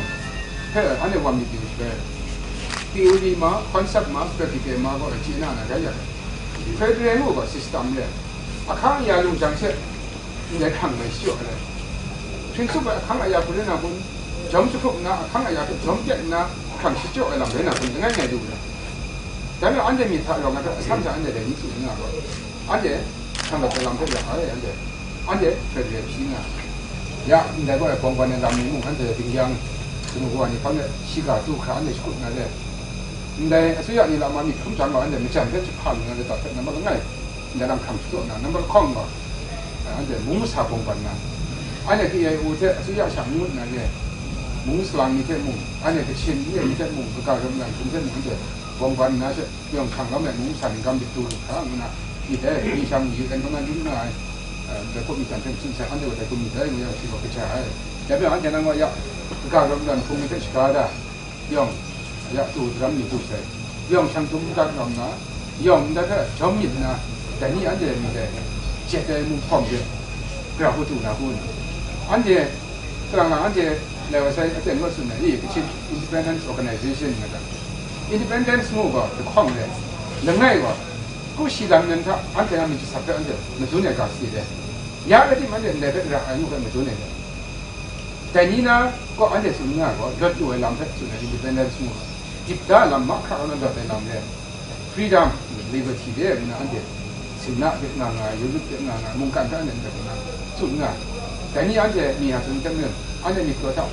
페 안에 와미 비우스베 theory ma concept ma practical ma ko china na ga ya federal ko system le khang ya lung jang se ne khang mai sio le prin su ba khang ya ku le na kun jom su phuk na khang ya ku jom je na khang si jo la me na kun ngai ngai du le dan an de mi tha lo nga sam ja an de ni su na lo an de khang da lam de ya an de fe de pi na ya ndai go bong ban lam ni mu an de ding yang nu go ni phang de si ga du kha an de ku na le ndai su ya ni la ma mi khum jang lo an de mi chan de chi phang na de ta na ma ngai ndai lam kham su na number khong lo an de mu sa bong ban na an de ki ai u te su ya shang mu na le mu slang ni te mu an de chin ni te mu ka ga na kun te mu de bong ban na se yong khang lo me mu san gam bi tu kha na ni de ni shang yi kan na ni na de ko mi san chen chin sa an de de ko mi de mu ya chi ko ka cha ai de be an de na ngo ya ka ga na ku mi te chi ka da yong ya tu ram ni tu se yong chang tum ka ram na yong da ka chom yin na de ni an de mi de je de mu phong de gra hu tu na hu an de trang an de le wa sai a de ngo su na yi ki independence organization na da independence move ba de khong de le ngai ba ku shi dang nen ta an de mi ji sa de an de ma du ne ga si de ya ga di ma de le de ra ai mu ga ma du ne de ni na ko an de su na ko dot du lam de su na independence move dipda lam ma kha na dot de lam de freedom liberty de na an de sin na de na na yu de na na mong kan ta ne de na su na de ni an de mi ha sun de ne an de mi ko ta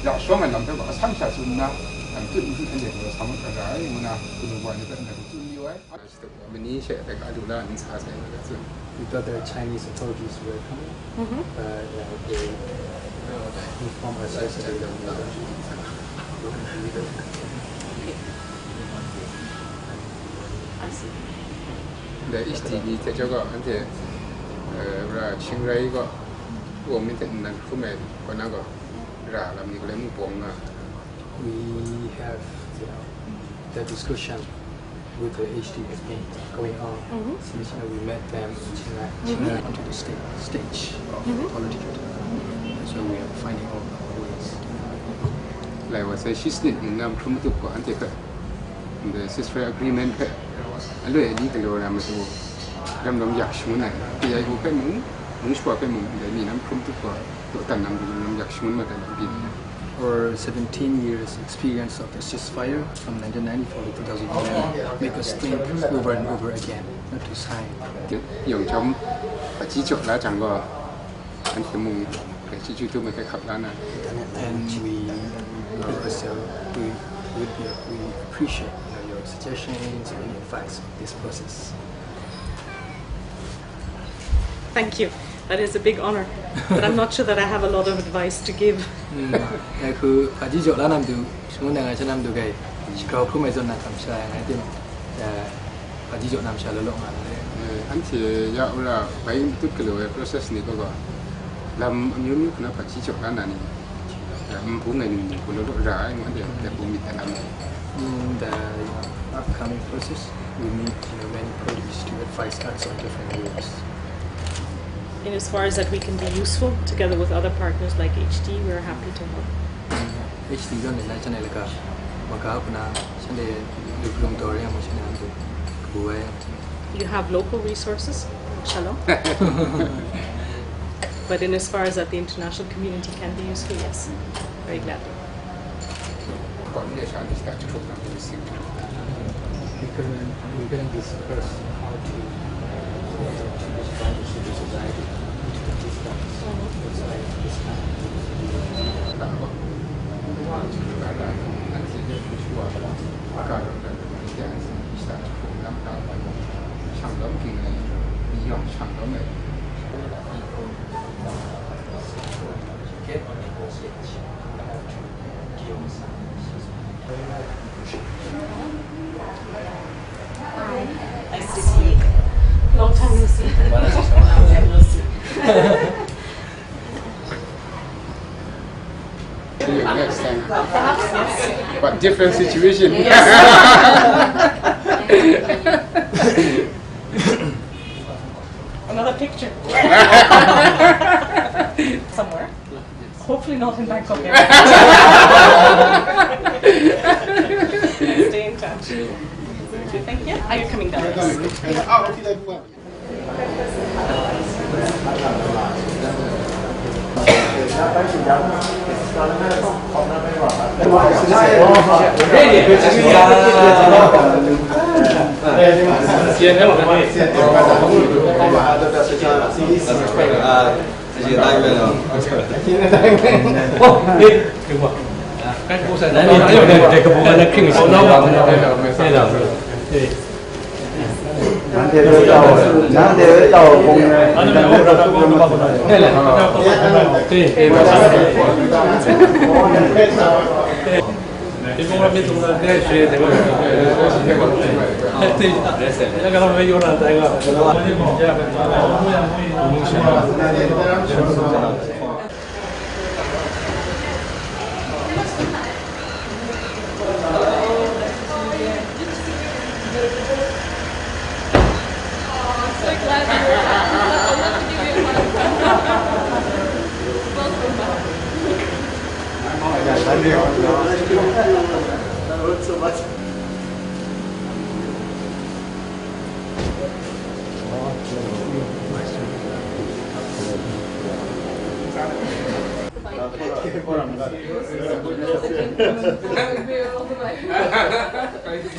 ya shuang an lam de ba sam sha su na an tu ni an de ko sam ka ga ai mu na ku nu ba ni de na ku ni waiมันนี้เฉยแต่ก็ดูแลนิสัยใช่ไหมครับ We thought the Chinese authorities were coming, but they informed us yesterday that we were I see. The East TV 这个而且ว่าเชียงรายก็รวมมิตรนั้นคู่แม่ก็นั่นก็ราลำนี้ก็เลยมุ่งปองนะ We have the discussion with the HD has been going on since we met them in China onto the stage of political development. So we are finding all ways. หลายว่าใช้ชิสนิดนำพรุ่งทุกคนที่ก็ the sister agreement ก็อันเลยนี่ก็เรามาดูดำรงอยากชุ่มนั่นที่ไอ้พวกมุ้งชัวร์ไปมุ้งเดี๋ยวนี้น้ำพรุ่งทุกคนตัวตั้งนำดูดำรงอยากชุ่มมาแต่ละปี Or 17 years experience of the ceasefire from 1994 to 2011 make us think over and over again not to sign. อย่างชมปัจจุบันแล้วจังก็อันที่มุงแต่ที่จู่ๆไม่เคยขับแล้วนะ And we appreciate your suggestions and advice on this process. Thank you. That is a big honor, but I'm not sure that I have a lot of advice to give. คือปัจจุบันนั้นดูสมมุติว่าฉันนำดูไงเขาพูดไม่จนน่าทำใช่ไหมที่แต่ปัจจุบันนำใช่แล้วลงมาเลยอันที่ยาวละไปทุกกิโลเมตร process นี้ก็ลำยุ่งยุ่งนะปัจจุบันนั้นนี่ผู้เงินคนละร้ายมันเดียวแต่ผู้มีแต่ลำ In the upcoming process, we need many parties to advise us on different ways. In as far as that we can be useful together with other partners like HD, we are happy to help. HD ก็ในนั้นฉันเลยก็มาก้าวนะฉันเลยดูลงตัวเรื่องมันฉันดูกูไว้ You have local resources, Shalom. But in as far as that the international community can be useful, yes, very gladly. We're going to discuss how to change civil society into this kind Nice to see you. Long time no see. Next time. But different situation. Another picture. Somewhere. Hopefully not in Bangkok. Stay in touch. Thank you. Are you coming down? Kan pusat dan ayo dari kebukan king tahu nanti tahu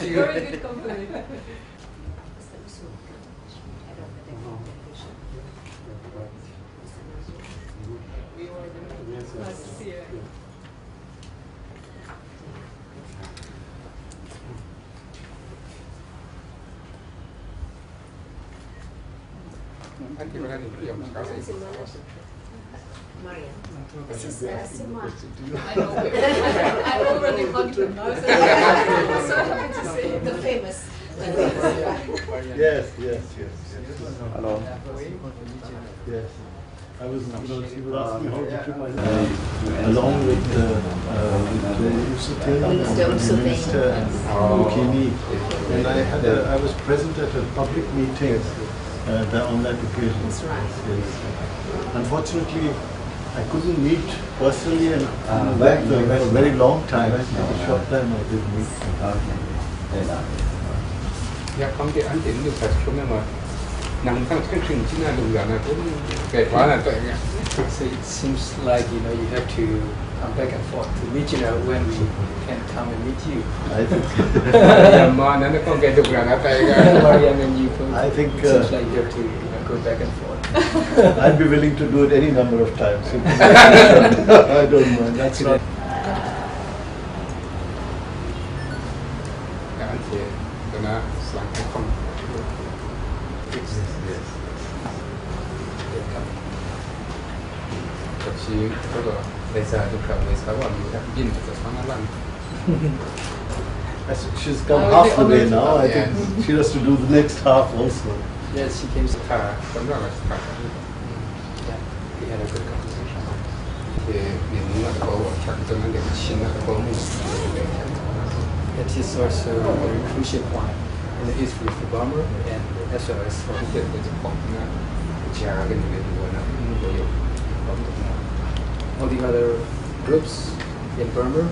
Very good company. Nice to see you. Anche magari io mi casa Mariam. This is Sima. I know. I already hugged him. I was so happy to see the famous. Yes. Hello. Yes. I was, she was asking how to keep myself along with the Minister Mukini, and I was present at a public meeting on that occasion. That's right. Yes. Unfortunately, I couldn't meet personally and back for a very long time. A short time I did meet. Ja, không thể anh đến được thật không em mà nằm trong cái trình chỉ là lùng là cũng kể quá là tội nghe. So it seems like you have to come back and forth to meet when we can come and meet you. I think. Mà nó không kể được là nó tay Mariam and you both. I think. It seems like you have to go back and forth. I'd be willing to do it any number of times. I don't mind. That's it. Anh chị, tôi nói sáng cái không. Chị có được bây giờ được cả người sáu và mình đã nhìn được sáng nó lăn. She's come half the way now. I think she has to do the next half also. Yes, she came to car. Đúng rồi, car. Yeah, we had a good conversation. Thì mình là có chắc tôi nói được xin là có một. It is also a very crucial point in the history of the Burma and as well as for the all the other groups in Burma,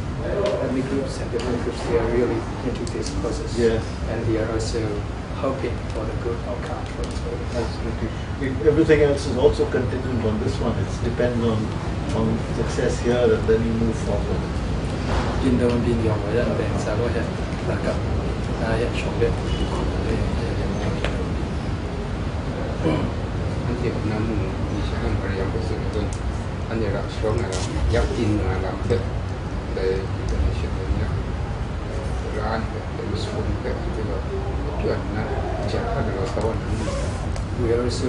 ethnic groups and different groups, they are really into this process. Yes. And they are also hoping for the good outcome for this whole. Absolutely. Everything else is also contingent on this one. It depends on success here and then you move forward. In the being young, then I will have like a show them. Anh chị cũng nằm đi sẽ làm cái gì sự tôi anh chị làm số này là giáo in là làm được để cái này sẽ được nhá rồi anh để mình xuống cái là chuyện là chắc là nó sau này We are also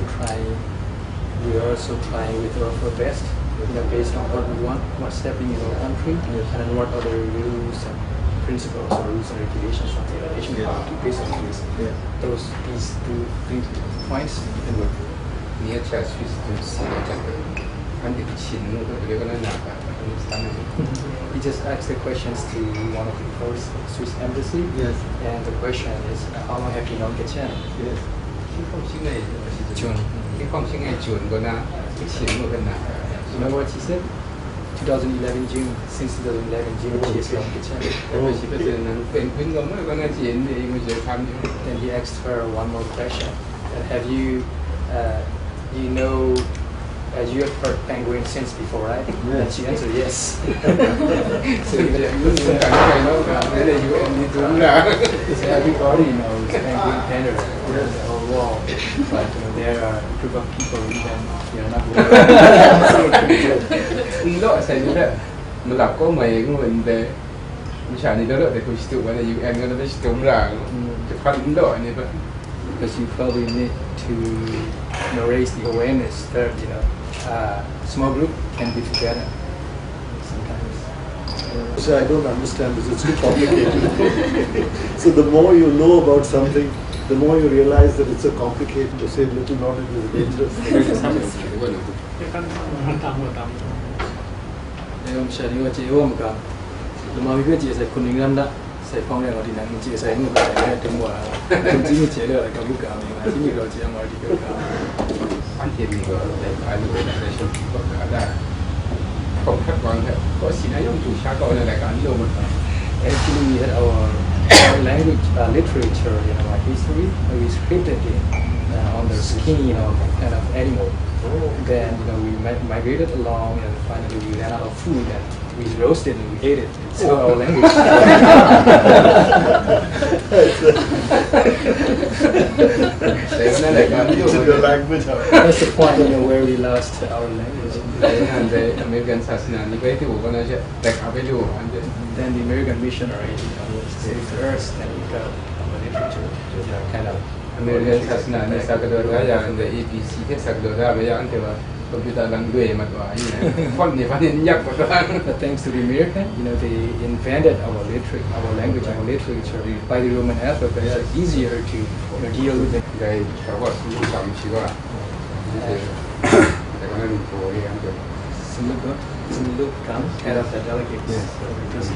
trying with our best, based on what we want, what's happening in our country, and what other rules and principles or rules and regulations from the Asian community based on these. These three points. Nghĩa là Swiss cũng sẽ chẳng anh được xin một cái cái nào cả He just asked the questions to one of the first Swiss embassy. Yes. And the question is, how long have you known Getchen? Yes. Không xin này chuẩn cái không xin ngày chuẩn của nó cái xin một cái nào. You know what she said? 2011 June, since 2011 June, she has known Getchen. Then he asked her one more question. Have you you know, you have heard penguin since before, right? Yes. And she answered yes. So everybody knows penguin painter the whole wall, but there are a group of people even you're not đó sẽ như thế mình đọc có mấy người về mình trả đi đó để tôi still when you end gonna be still ra cái phần đó như vậy. Because you probably need to raise the awareness that small group can be together sometimes. So I don't understand this, it's too complicated. So the more you know about something, the more you realize that it's a complicated, to say little knowledge is dangerous. I'm sure you are home. The more we get is a Kuningranda, say Pong or the Nancy, say, no, I had to more. Continue to like a book. I think you got the article. Until we go, I look at the nation people that không khách quan hệ có xin ai dùng chủ xã gọi là đại cảnh đâu mà. Actually, we had our language, literature, like history, we scripted it on the skin, kind of animal. Then, we migrated along, and finally we ran out of food, and we roasted and we ate it. It's our language. That's the point, where we lost our language. And the American assassination, then the American missionary saved the earth, and we got our literature, kind of. American assassination, Sakadora, and the APC, Sakadora, and the computer language, but thanks to the American, they invented our language, our literature by the Roman alphabet. It's easier to deal with it. Look, head of the delegates. Yes.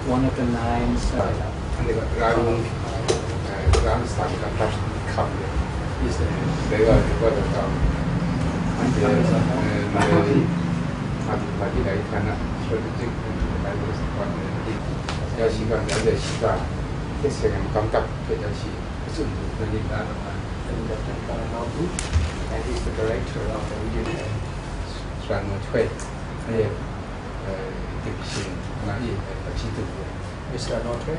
One of the 9 and he's the director of the region. Mr. Notre,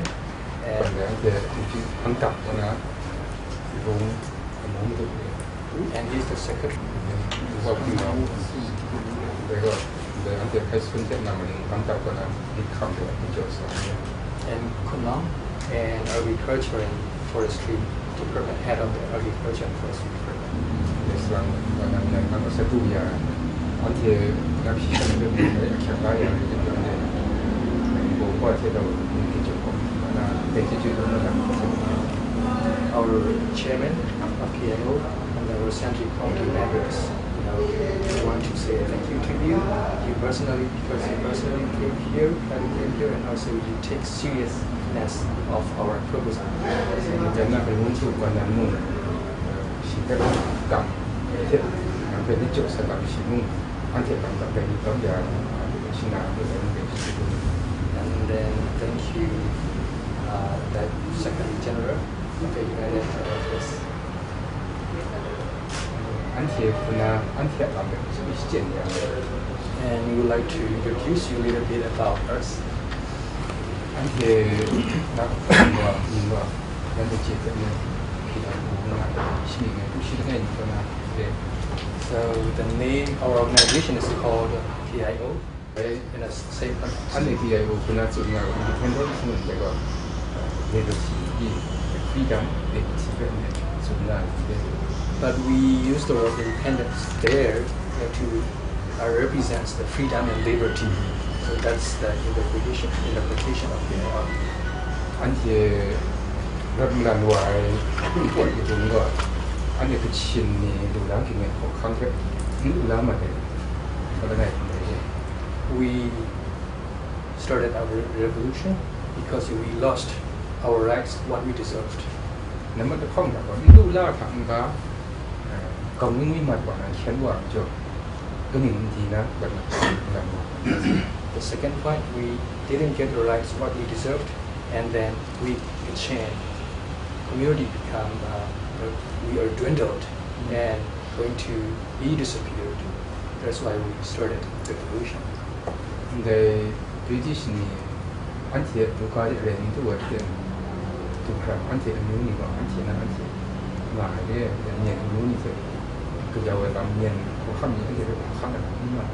and he's the secretary. And Kunam and agriculture and forestry department, head of the agriculture and forestry department. Our chairman of PIO and our central committee members, we want to say thank you to you personally, because you personally came here, and also you take seriousness of our proposal. And then thank you, that Secretary General of the United Office. And we would like to introduce you a little bit about us. So the name of our organization is called PIO. In the same but we use the word independence there to represents the freedom and liberty. So that's the interpretation of PIO. We started our revolution because we lost our rights, what we deserved. the second point, we didn't get the rights what we deserved, and then we change. Community become we are dwindled and going to be disappeared. That's why we started the revolution. The British ni anti buka de ni tu wet tu kram anti immune ko anti na anti ma de ni immune se ku ja wa kam yen ko kham ni de ko kham na.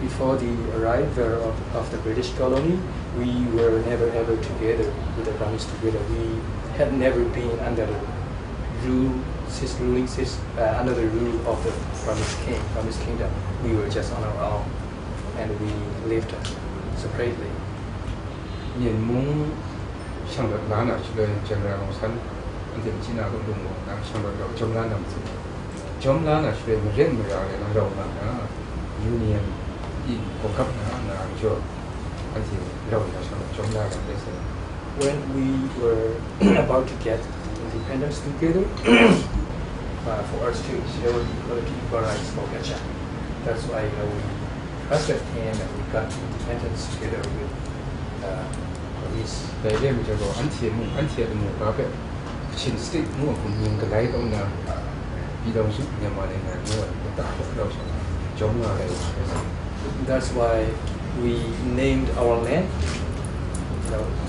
Before the arrival of the British colony, we were never ever together with the Burmese together. We had never been under the under the rule of the Burmese kingdom. We were just on our own, and we lived separately. Yen mung sang da na na chi le general long san an de chi na ko dong mo na sang da jom la nam chi jom la na chi le ma ren ma ya le na ro na union in ko kap na jo an ji ro na sang jom la ga de se. When we were about to get independence together, for us to show equal rights for Gacha. That's why we trusted him and we got independence together with police. They gave me go until the move up it. Chin stick more from him the light on the don't shoot your money and more That's why we named our land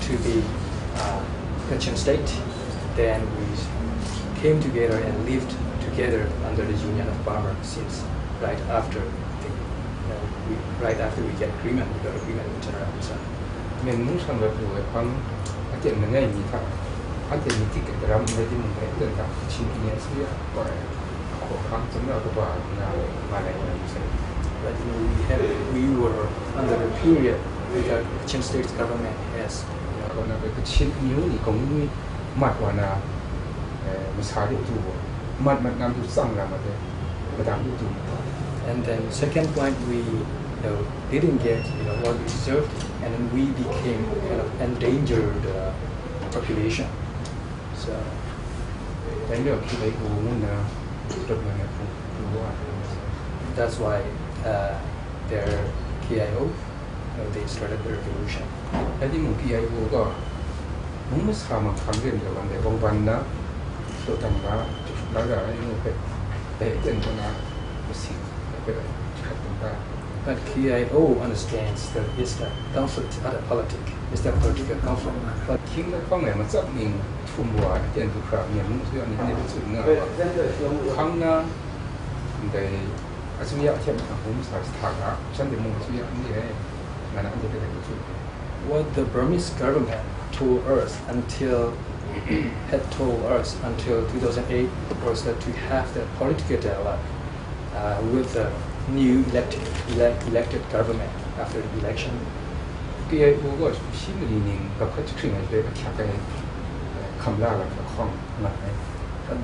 to be Kachin state. Then we came together and lived together under the Union of Burma since right after we get agreement, we got agreement with General Musa. Men muốn sang được rồi con anh chị mình ngay như thế anh chị mình thích cái làm cái gì mình phải tự làm chính nghĩa suy gọi khó khăn chúng ta có vào mà này là gì? But we were under the period with the Kachin state government has. Còn là cái chính yếu thì cũng mặt vào là mình xài được tu mặt làm tu sang làm thế mà làm tu. And then second point, we didn't get what we deserved, and then we became kind of endangered population. So that's why their KIO they started the revolution. Jadi mungkin KIO ko mungkin sama kami ni orang dari Bawngban na tu tangga laga ini mungkin na mesti But KIO understands that it's the conflict, other politics, it's the political conflict. But King the Kong and what's up in Tumwa and to crowd near Muslim and never Kang na they as we are here homes as Taga, Sunday morning we are in the air and I'm what the Burmese government told us had told us until 2008 was that to have the political dialogue with the new elected government after the election.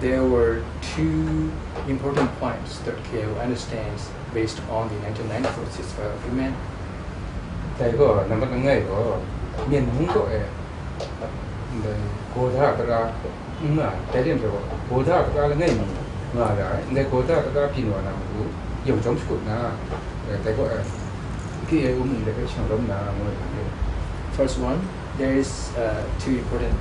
There were two important points that KIO understands based on the 1994 ceasefire agreement. First one, there is two important.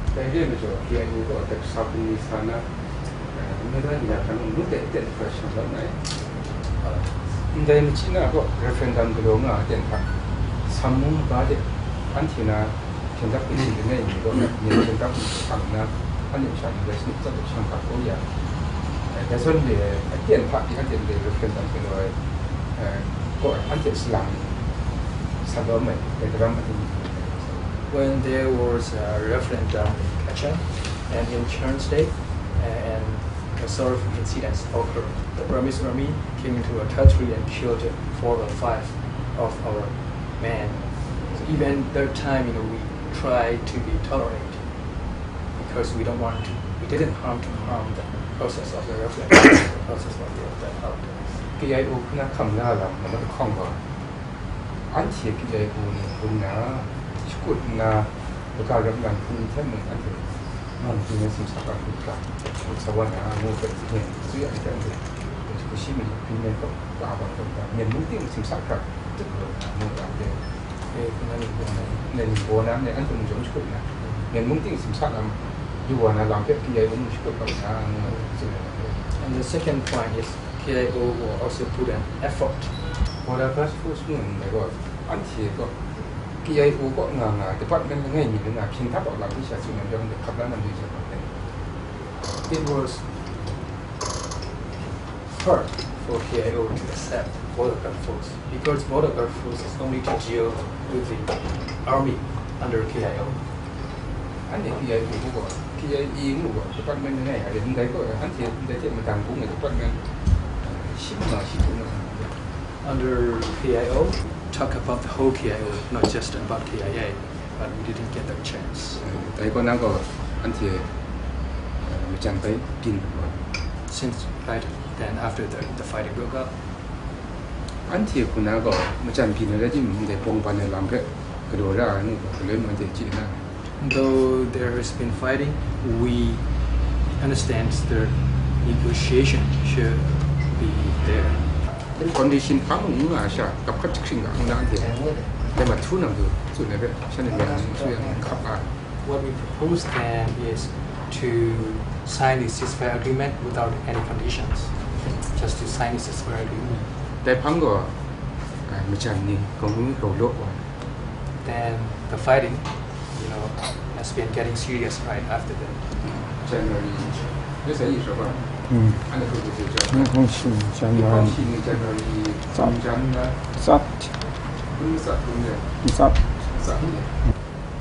Then China got referendum below now, then some body antina can that be the name you don't need to come and there's no such a chunk of Korea. That's only again party until the referendum below got until Islam. When there was a referendum in Kachin and in Chern State, and a sort of incidents occurred, the Burmese army came into our country and killed 4 or 5 of our men. So even that time, we tried to be tolerant because we didn't want to harm the process of the referendum, the process of the politics. KIO kuna kamla la nama kongwa. Anti KIO ni kuna skut na berkarya dengan pun temen anti. Mungkin semasa kita usahawan anu berjaya suya kita anti. Kusi ni pinjam kau abang kau. Yang mungkin semasa kita anu ada. nên bố nam này ăn cùng giống chút nè nên muốn tin sát làm dù là làm cái kia cũng chút còn là And the second point is KIO will also put an effort. What I first muốn này gọi anh thì có KIO có ngà department ngay nhìn là phiên tháp làm cái sự này trong được khắp lá làm gì cho It was hard for KIO to accept Bawngban force because Bawngban force is only to deal with the army under KIO. Anh thì KIO cũng gọi KIO cũng gọi department này ở đến đấy có anh thì đấy thì mình làm cũng là department ship Under KIO, talk about the whole KIO, not just about KIA, but we didn't get that chance. Đấy có nào có anh thì mình chẳng thấy pin. Since then after the fighting broke up. Anh thì cũng nào có mình chẳng pin là chỉ mình để Bawngban này làm cái đồ ra nó có lên mình để chỉ là. Though there has been fighting, we understand the negotiation should be there. Condition phá cũng là sao gặp khách sinh cả không đáng thì để mà thu nào được sự này vậy cho nên là suy nghĩ khắp lại. What we propose then is to sign the ceasefire agreement without any conditions, just to sign the ceasefire agreement. Để phán của mình chẳng nhìn cũng cầu lốt rồi. Then the fighting, has been getting serious right after that. January, this is what. Anh là không được cho. không xin January.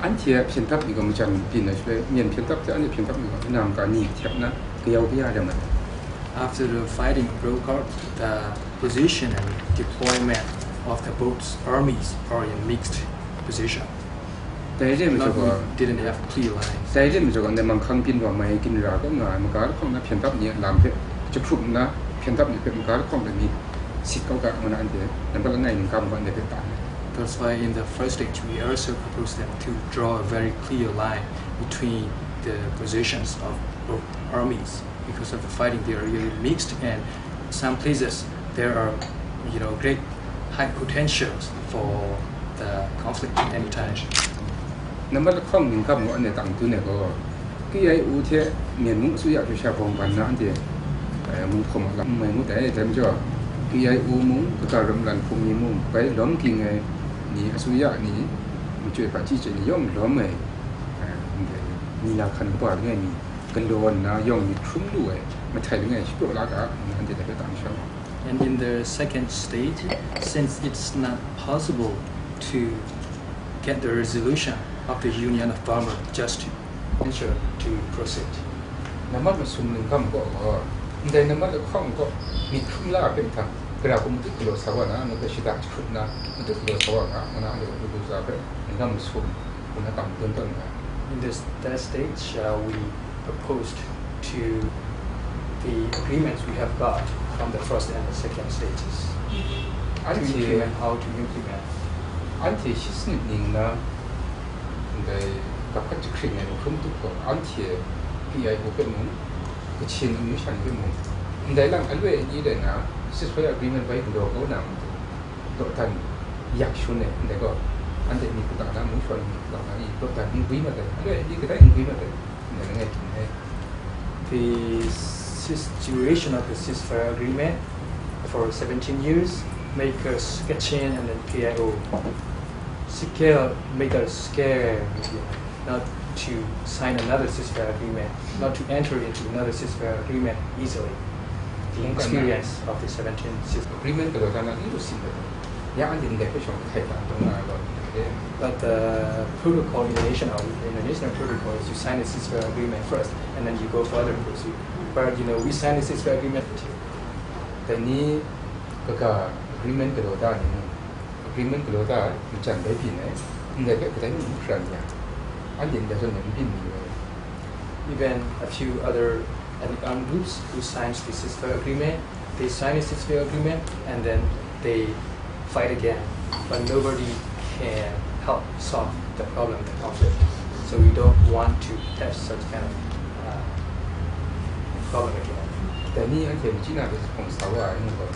Anh chị phiền thấp thì còn chẳng pin là chơi miền phiền thấp thì anh phiền thấp thì còn làm cả nhịp thiệp nữa cái yêu cái gì mà. After the fighting broke out, the position and deployment of the both armies are in mixed position. Tại vì mình didn't have clear lines. Tại vì mình cho nên mang khang pin vào máy kinh ra có ngài mà cái không là phiền thấp nhẹ làm thế chụp chụp na phiền thấp như cái cái không là gì xịt cao cả mà anh thế nên bắt ngày mình cầm vấn đề cái That's why in the first stage we also proposed them to draw a very clear line between the positions of both armies. Because of the fighting, they are really mixed, and some places there are, great high potentials for the conflict at any time. Năm bắt không mình cầm mọi người tặng thứ này có cái ấy ưu thế miền mũi suy yếu cho xa Bawngban nó thì muốn không lắm mình muốn để thêm cho cái ấy ưu muốn cái cả rộng lần không như muốn cái lớn kia ngày ni suy yếu ni mình chơi phải chỉ ni yom lớn này ni là khăn của bạn nghe ni cần đồ na yom ni trúng đuổi mà thấy được ngày chụp lá cả anh thì để cái tặng sau. And in the second stage, since it's not possible to get the resolution of the Union of Burma just to ensure to proceed. Năm mắt mà sum mình cầm có đây năm mắt không có bị không là bên thằng cái nào cũng tức là sao nó cái sự đặc trưng nó tức là sao nó được được ra vậy mình cầm sum cũng nó cầm tương tự. In that stage, we proposed to the agreements we have got from the first and the second stages. How to implement. Anh thì xin nhìn là để gặp các chức sinh này không tốt của anh thì khi ai cũng phải muốn cái chuyện như thế này muốn đấy là anh về như thế nào ceasefire agreement với đồ có nằm đội thành giặc xuống này để có anh thì mình cũng tạo ra muốn phần tạo ra gì đội thành quý mà đấy anh về như cái đấy quý mà đấy để nghe hay the duration of the ceasefire agreement for 17 years make us sketching and then KIO make us scared not to sign another ceasefire agreement, not to enter into another ceasefire agreement easily. The experience of the 17 ceasefire agreement cái đó là ít xin được. Nhà anh định để cái chuyện thay đổi trong này rồi. But the protocol in the international protocol is you sign the ceasefire agreement first, and then you go further and proceed. But we sign the ceasefire agreement. Tại ní cái agreement cái đó là agreement cái đó là mình chẳng thấy gì này. Để cái đấy mình rất là anh định để cho những pin nhiều. Even a few other ethnic armed groups who signs the ceasefire agreement, they sign the ceasefire agreement and then they fight again, but nobody can help solve the problem, the conflict. So we don't want to have such kind of problem again. Tại vì anh thấy chỉ là cái phòng sáu à anh nói,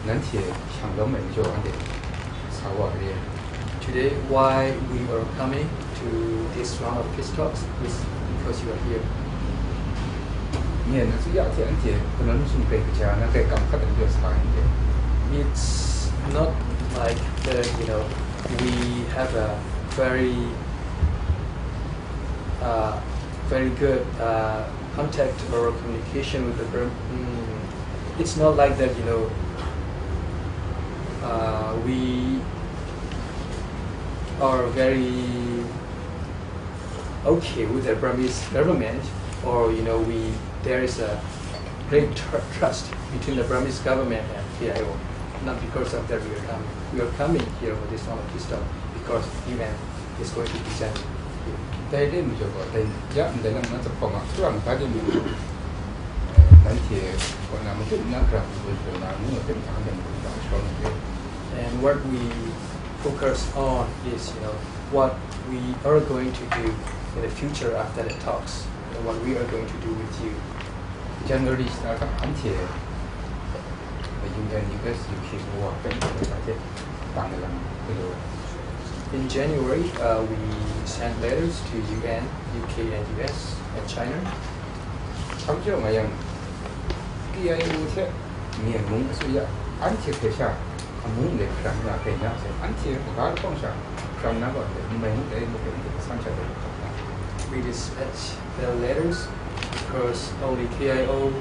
nên thì chẳng lắm mình cho anh để sáu à đi. today why we are coming to this round of peace talks is because you are here. It's not like we have a very good contact or communication with the Burma. It's not like that, we are very okay with the Burmese government, or there is a great trust between the Burmese government and PIO. Not because of that we are coming. We are coming here for this round of peace talk because UN is going to present here. And what we focus on is, what we are going to do in the future after the talks, and what we are going to do with you. January In January, we sent letters to UN, UK, and US, and China. We dispatched the letters because only KIO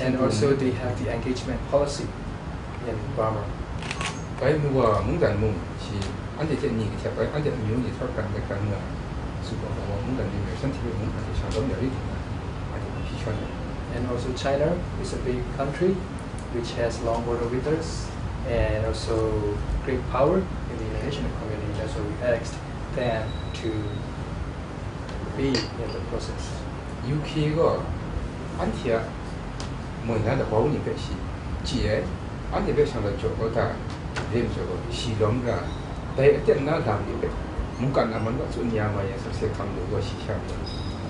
and also they have the engagement policy in Burma. And also China is a big country which has long border with us and also great power in the international community. That's why we asked them to be in the process. UK go antia moina bau ni pe si chie ante be sang la jogo ta dem jogo si dom ga dai aten na dam ni pe mun kan na man ba chu nya ma ya sa se kam lo go si sha.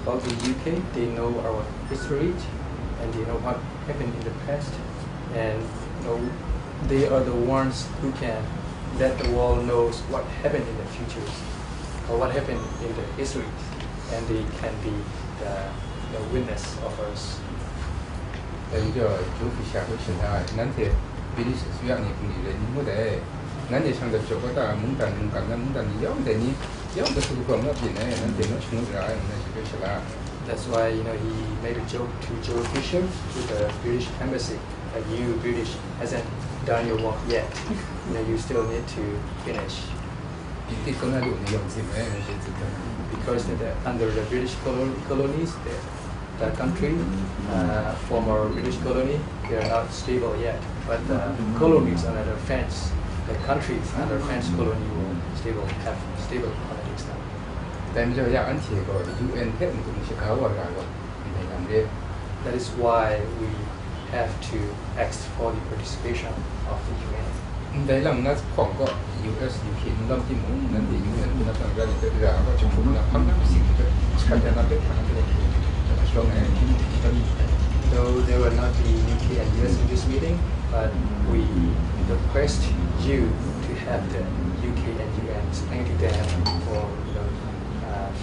About the UK, they know our history and they know what happened in the past, and they are the ones who can let the world knows what happened in the future or what happened in the history, and they can be the witness of us. That's why he made a joke to Joe Fisher to the British embassy that you British hasn't done your work yet. You still need to finish. Because under the British colonies, the country, former British colony, they are not stable yet. But the colonies under the French, the countries under French colony will have stable politics now. That is why we have to ask for the participation of the UN. Though there will not be UK and US in this meeting, but we request you to have the UK and UN explain to them for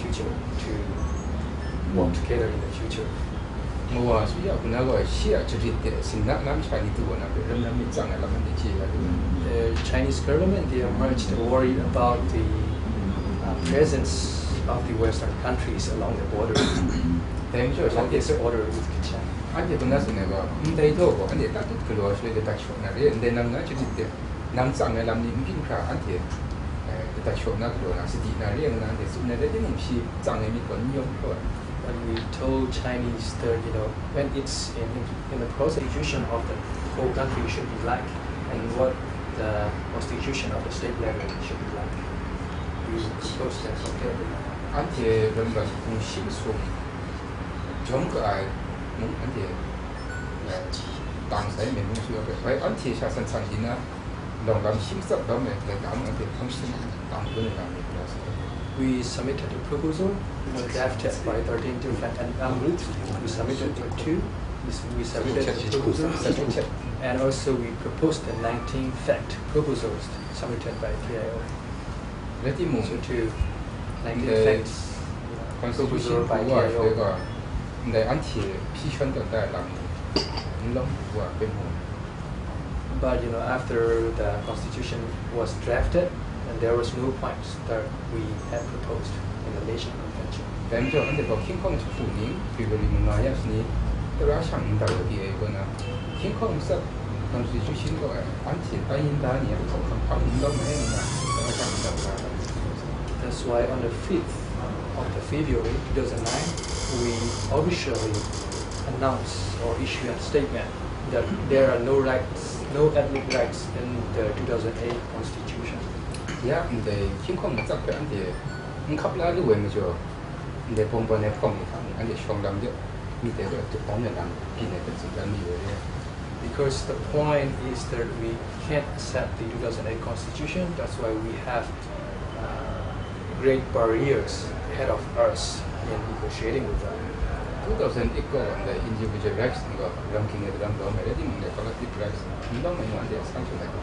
future to work together in the future. The Chinese government, they are much worried about the presence of the Western countries along the border. Along this border with China. But we told Chinese that when it's in the constitution of the whole country should be like, and what the constitution of the state level should be like. We proposed that we submitted a proposal drafted by 13 different groups. We submitted two. We submitted a proposal, and also we proposed the 19 fact proposals submitted by PIO. So to like the effects constitution by của KIO. để anh chỉ phi chuẩn được tại làm lắm của bên hồ. But after the constitution was drafted, and there was no points that we had proposed in the nation convention. Em cho anh để bảo khi không phụ nữ vì vậy mình nói là gì, tôi đã chẳng đầu thì ấy vậy nè, khi không sợ constitution của anh chỉ phải in ra nhiều không đâu mà hết nè, tôi đã chẳng đầu là. That's why on the 5th of the February 2009, we officially announced or issued a statement that there are no ethnic rights in the 2008 Constitution. Yeah, 근데 킹콩 잡혀 안돼. 갑라도 왜 뭐죠? 근데 Bawngban Hpawng 안돼 성담도 밑에가 또 보면은 비네 그 미워요. Because the point is that we can't accept the 2008 Constitution. That's why we have great barriers ahead of us in negotiating with them. 2008 거 근데 individual rights 이거 랭킹에 들어간 거 말이지 근데 collective rights 이런 거 안돼 상처가 있다.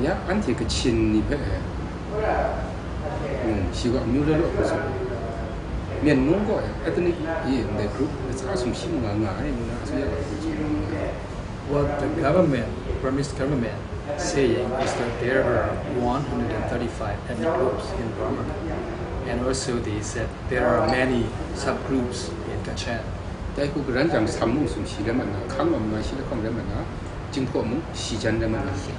야, 안티 그 친이 배. 시가 뮤르로 그래서 면 뭔가 ethnic 이 the group it's also 심한 거 아니구나. What the government, Burmese government, saying is that there are 135 ethnic groups in Burma, and also they said there are many subgroups in Kachin. tại khu cái rằng sắm một số xí lên mà nó khám mà xí lên không lên mà nó chính phủ muốn xí chân lên mà nó xí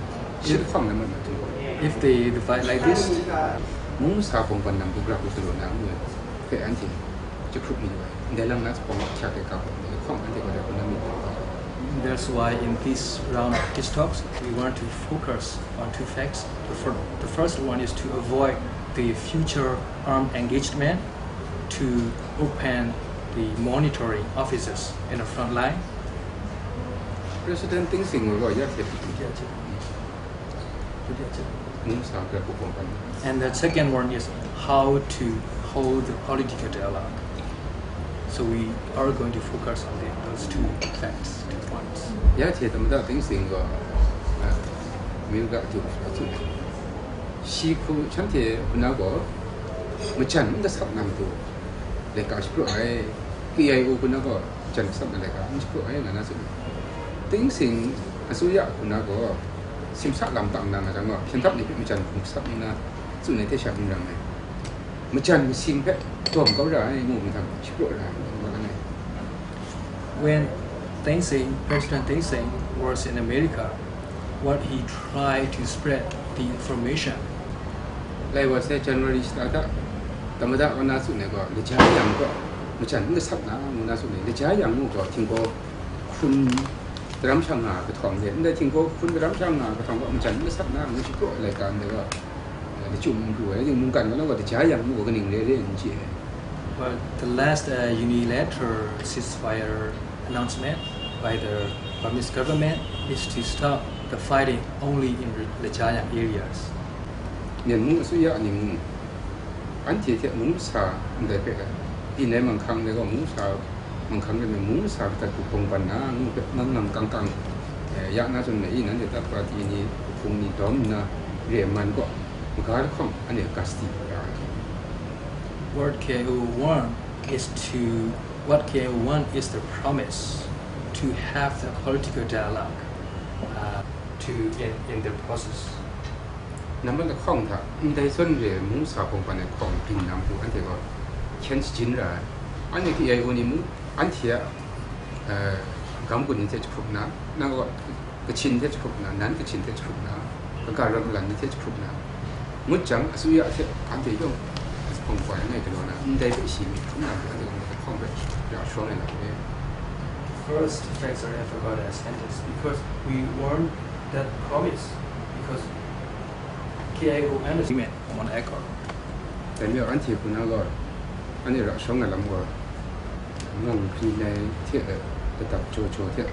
lên không lên mà nó chính phủ. If they divide like this, muốn sao Bawngban nằm bục ra của sự nào người cái anh chị chụp chụp như vậy để làm nó bằng chắc cái cao để không anh chị có thể có năng lực. That's why in this round of peace talks, we want to focus on two facts. The first one is to avoid the future armed engagement, to open the monitoring offices in the front line. President thinks in gọi ra thiệt muốn sao cái cuộc phỏng vấn. And the second one is how to hold the political dialogue. So we are going to focus on those two facts, 2 points. giá trị tầm đó tínhสิ่งก็มีก็จุดชีคุฉันที่คุณน้าก็มันฉันมันจะสับนำตัวเลยการชิบไอ้กี่ไอ้คุณน้าก็ฉันสับอะไรกันชิบไอ้นั่นน่ะสิtínhสิ่งสุยะคุณน้าก็สิมสักลำต่างๆนะจังว่าฉันทับนี่เป็นฉันผมสับนี่นะสุดในที่ฉันเป็นยังไงมันฉันสิมแค่ตัวผมก็ได้งูมันทำชิบอะไรมันอะไร When President Thein Sein was in America, what he tried to spread the information. Like was say January start up. Tamada on nasu ne go le ja yang go. Mu chan ne sap na mu nasu ne le ja yang mu go ting go kun dram chang na ka thong ne ne ting go kun dram chang na ka thong go mu chan ne sap na mu chi go lai kan de go. Le chum du ai ding mu kan go le ja yang mu go ning le le ji. But the last unilateral ceasefire announcement by the Burmese government is to stop the fighting only in the Lechayang areas. Nian mu su ya ni mu an ti ti mu sa de pe in ne mang khang de go mu sa mang khang de mu sa ta ku Bawngban na mu pe nang nang kang kang ya na chun ne in an de ta pa ti ni phung ni dom na re man go mu ka khom an de kasti What KO1 is the promise to have the political dialogue in the process. Number the Kong, they send the Musa Bawngban Hpawng in Nambu and they go, Kent Jinra, and the only move, and here Gambun Tech Pugna, now the Chin Tech Pugna, Nan the Chin Tech Pugna, the Garam Land Tech Pugna. Mujang, as we are and they don't as Bawngban and they see me from Nambu and the Congress, they are showing up there. First, thanks I forgot a sentence because we want that promise because KIO and the agreement on accord. Then we are anti Punago, and you're showing a lumber. None clean the top Jojo here.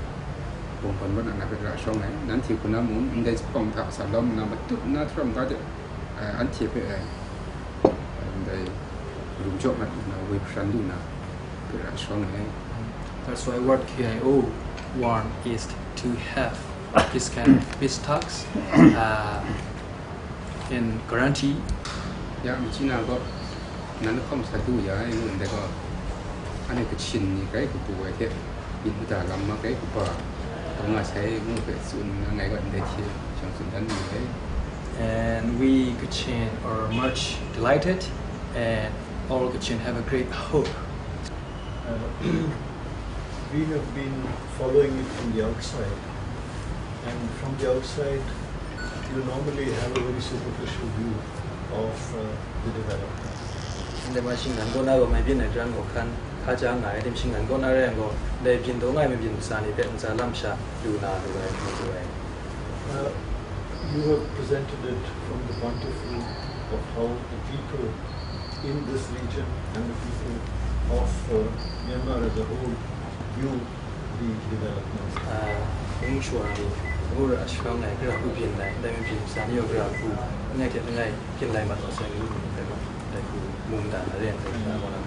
Bawngban and a showing anti Punamun, and there's Pong Taps alum number 2, not from that anti and the room job with Shanduna. That's why what KIO want is to have this kind of peace talks can guarantee. Yeah, China got none of them to do. Yeah, and they got any chin, cái của bùi thế, in ta làm mà cái của bà, ông mà thấy muốn phải xuân ngày gọi để chơi, trong xuân đánh gì đấy. And we Kachin are much delighted, and all Kachin have a great hope. We have been following it from the outside, and from the outside, you normally have a very superficial view of the development. 근데 마신 안고나 거 많이 비는 그런 거 칸. 가장 나에 dem sing an gona re ngo le bin do ngai me bin sa ni pe sa lam sha lu na lu ai lu ai. You have presented it from the point of view of how the people in this region and the people of Myanmar as a whole view the development. Ung shwa ni ngo ra shwa ngai kra ku bin nai dai me bin sa ni yo kra ku ngai ke ngai kin lai ma to sa ni pe ko dai ku mum da re ta mo na.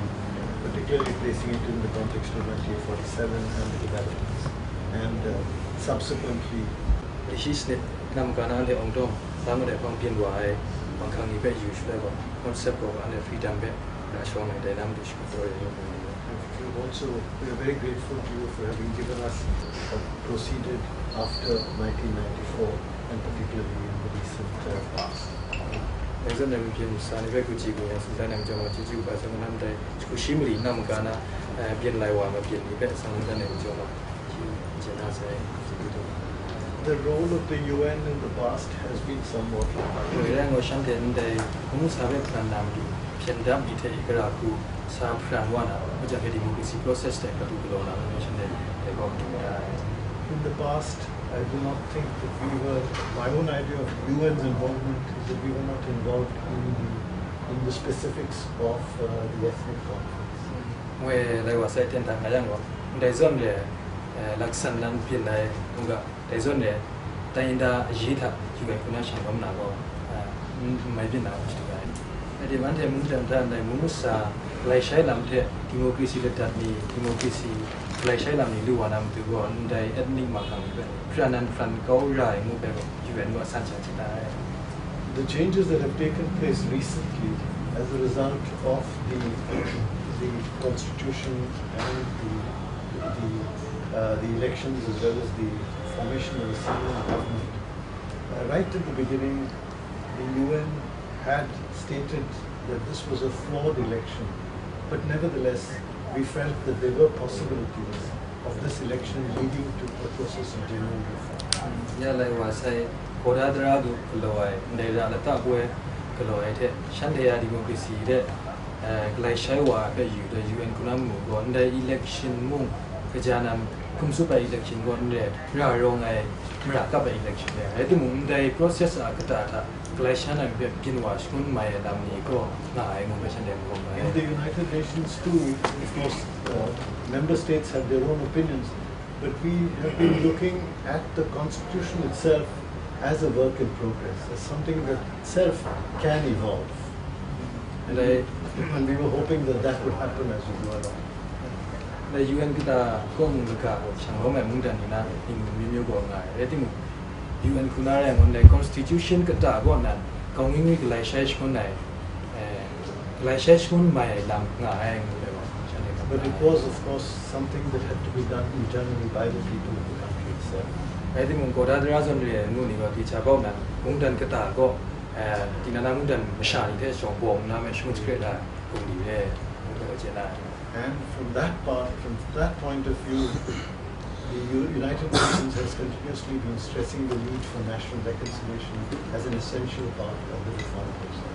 Particularly placing it in the context of 1947 and the developments, and subsequently. This is nam kana le ong dong sam de pang pin wai pang khang ni be use le ba concept of and freedom be ra shwa ngai dai nam dish ko ro yo. We are very grateful to you for having given us proceeded after 1994, and particularly in the recent past. Nên là mình sang về cái chỉ của chúng ta nằm trong một chỉ và sang năm đây cũng xí mình nằm cái na biên lại hòa mà biên như vậy sang năm này cho nó chỉ là sẽ The role of the UN in the past has been somewhat. Người đang ngồi sang đến đây cũng sao biết là làm gì phiền đam như thế cái là cụ sao phản quan à bây giờ cái democracy process này cái tụi nó làm như thế này để có In the past, I do not think that my own idea of UN's involvement is that we were not involved in the specifics of the ethnic conflicts. Về đây là sẽ tiến hành cái gì đây zone này lạc sản lan biên này đúng không? Đây zone này tại India gì thà UN cũng nói rằng ông nào có mấy biên nào chứ vậy. Thì vấn đề muốn làm ra này muốn sa lại sai làm thế democracy là đặt đi democracy lại sai làm đi lưu hoàn làm từ gọn đây ethnic mà làm vậy. Cho nên phần câu rải mua về UN có sản xuất ra. The changes that have taken place recently as a result of the constitution and the elections as well as the formation of a civil government. Right at the beginning, the UN had stated that this was a flawed election, but nevertheless, we felt that there were possibilities of this election leading to a process of genuine reform. Yeah, like I say, Kodadra do Kaloi, Neda the Tabwe, Kaloi, Shandaya democracy, like Shaiwa, the UN Kunamu, on the election moon, Kajanam, Kumsupa election, one day, Rarong, Murakaba election. At the moon, the process Akatata, Glashana, Pinwash, Kunmai, Damniko, Nai, In the United Nations too, of course, member states have their own opinions, but we have been looking at the constitution itself as a work in progress, as something that itself can evolve. And we were hoping that that would happen as we go along. The UN kita kong luka sanggo mai mungdan ina in go ngai eti mu UN kunare ngon the constitution kita go nan kong ngi lai shai kon nai lai shai kon mai lam ngai But it was, of course, something that had to be done internally by the people of the country itself. Eti mu koda dra zon re nu ni go ti cha go nan mungdan kita go tinana mungdan sha ni the song bom na me shmu chke da kong ni le And from that point of view, the United Nations has continuously been stressing the need for national reconciliation as an essential part of the reform process.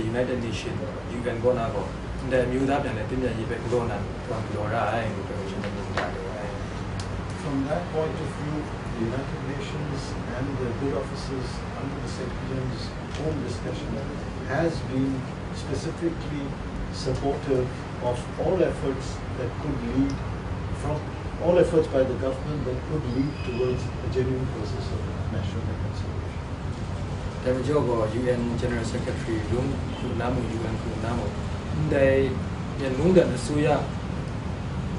United Nations, UN go na go. The new that and the From that point of view, the United Nations and the good officers under the Secretary's own discussion has been specifically supportive of all efforts that could lead from all efforts by the government that could lead towards a genuine process of national reconciliation. UN General Secretary Lung Kunamu UN Kunamu they Yan Mungan Suya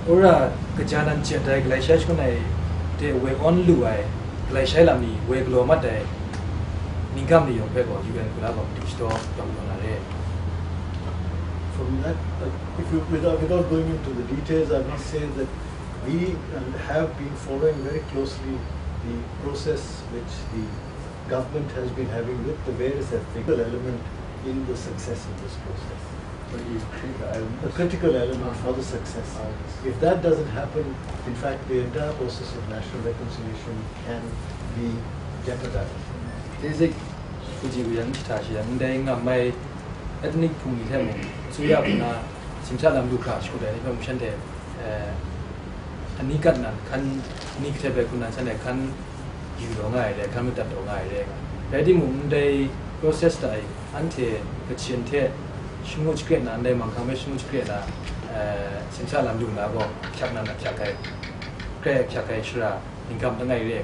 Ora Kajanan Chetai Glacier Kunai they we on luai lai shai lam ni we glo mat dai ningam ni yong phe ko UN kula ko digital yong na re. From that, if you, without going into the details, I must say that we have been following very closely the process which the government has been having with the various ethical element in the success of this process. The critical element for the success. If that doesn't happen, in fact, the entire process of national reconciliation can be jeopardized. Basic Fuji Yan Tashi and they may ethnic Pumi Suyabuna Simsa Lam Luka should I from Shante Anikatan can Nik Tebekuna and can you don't I come with that don't I ready moon day process die ante the Chinte Shmuch Grena and they Mankame Shmuch Grena Simsa Lam Luna go Chapna Chakai Craig Chakai Shra income the Nai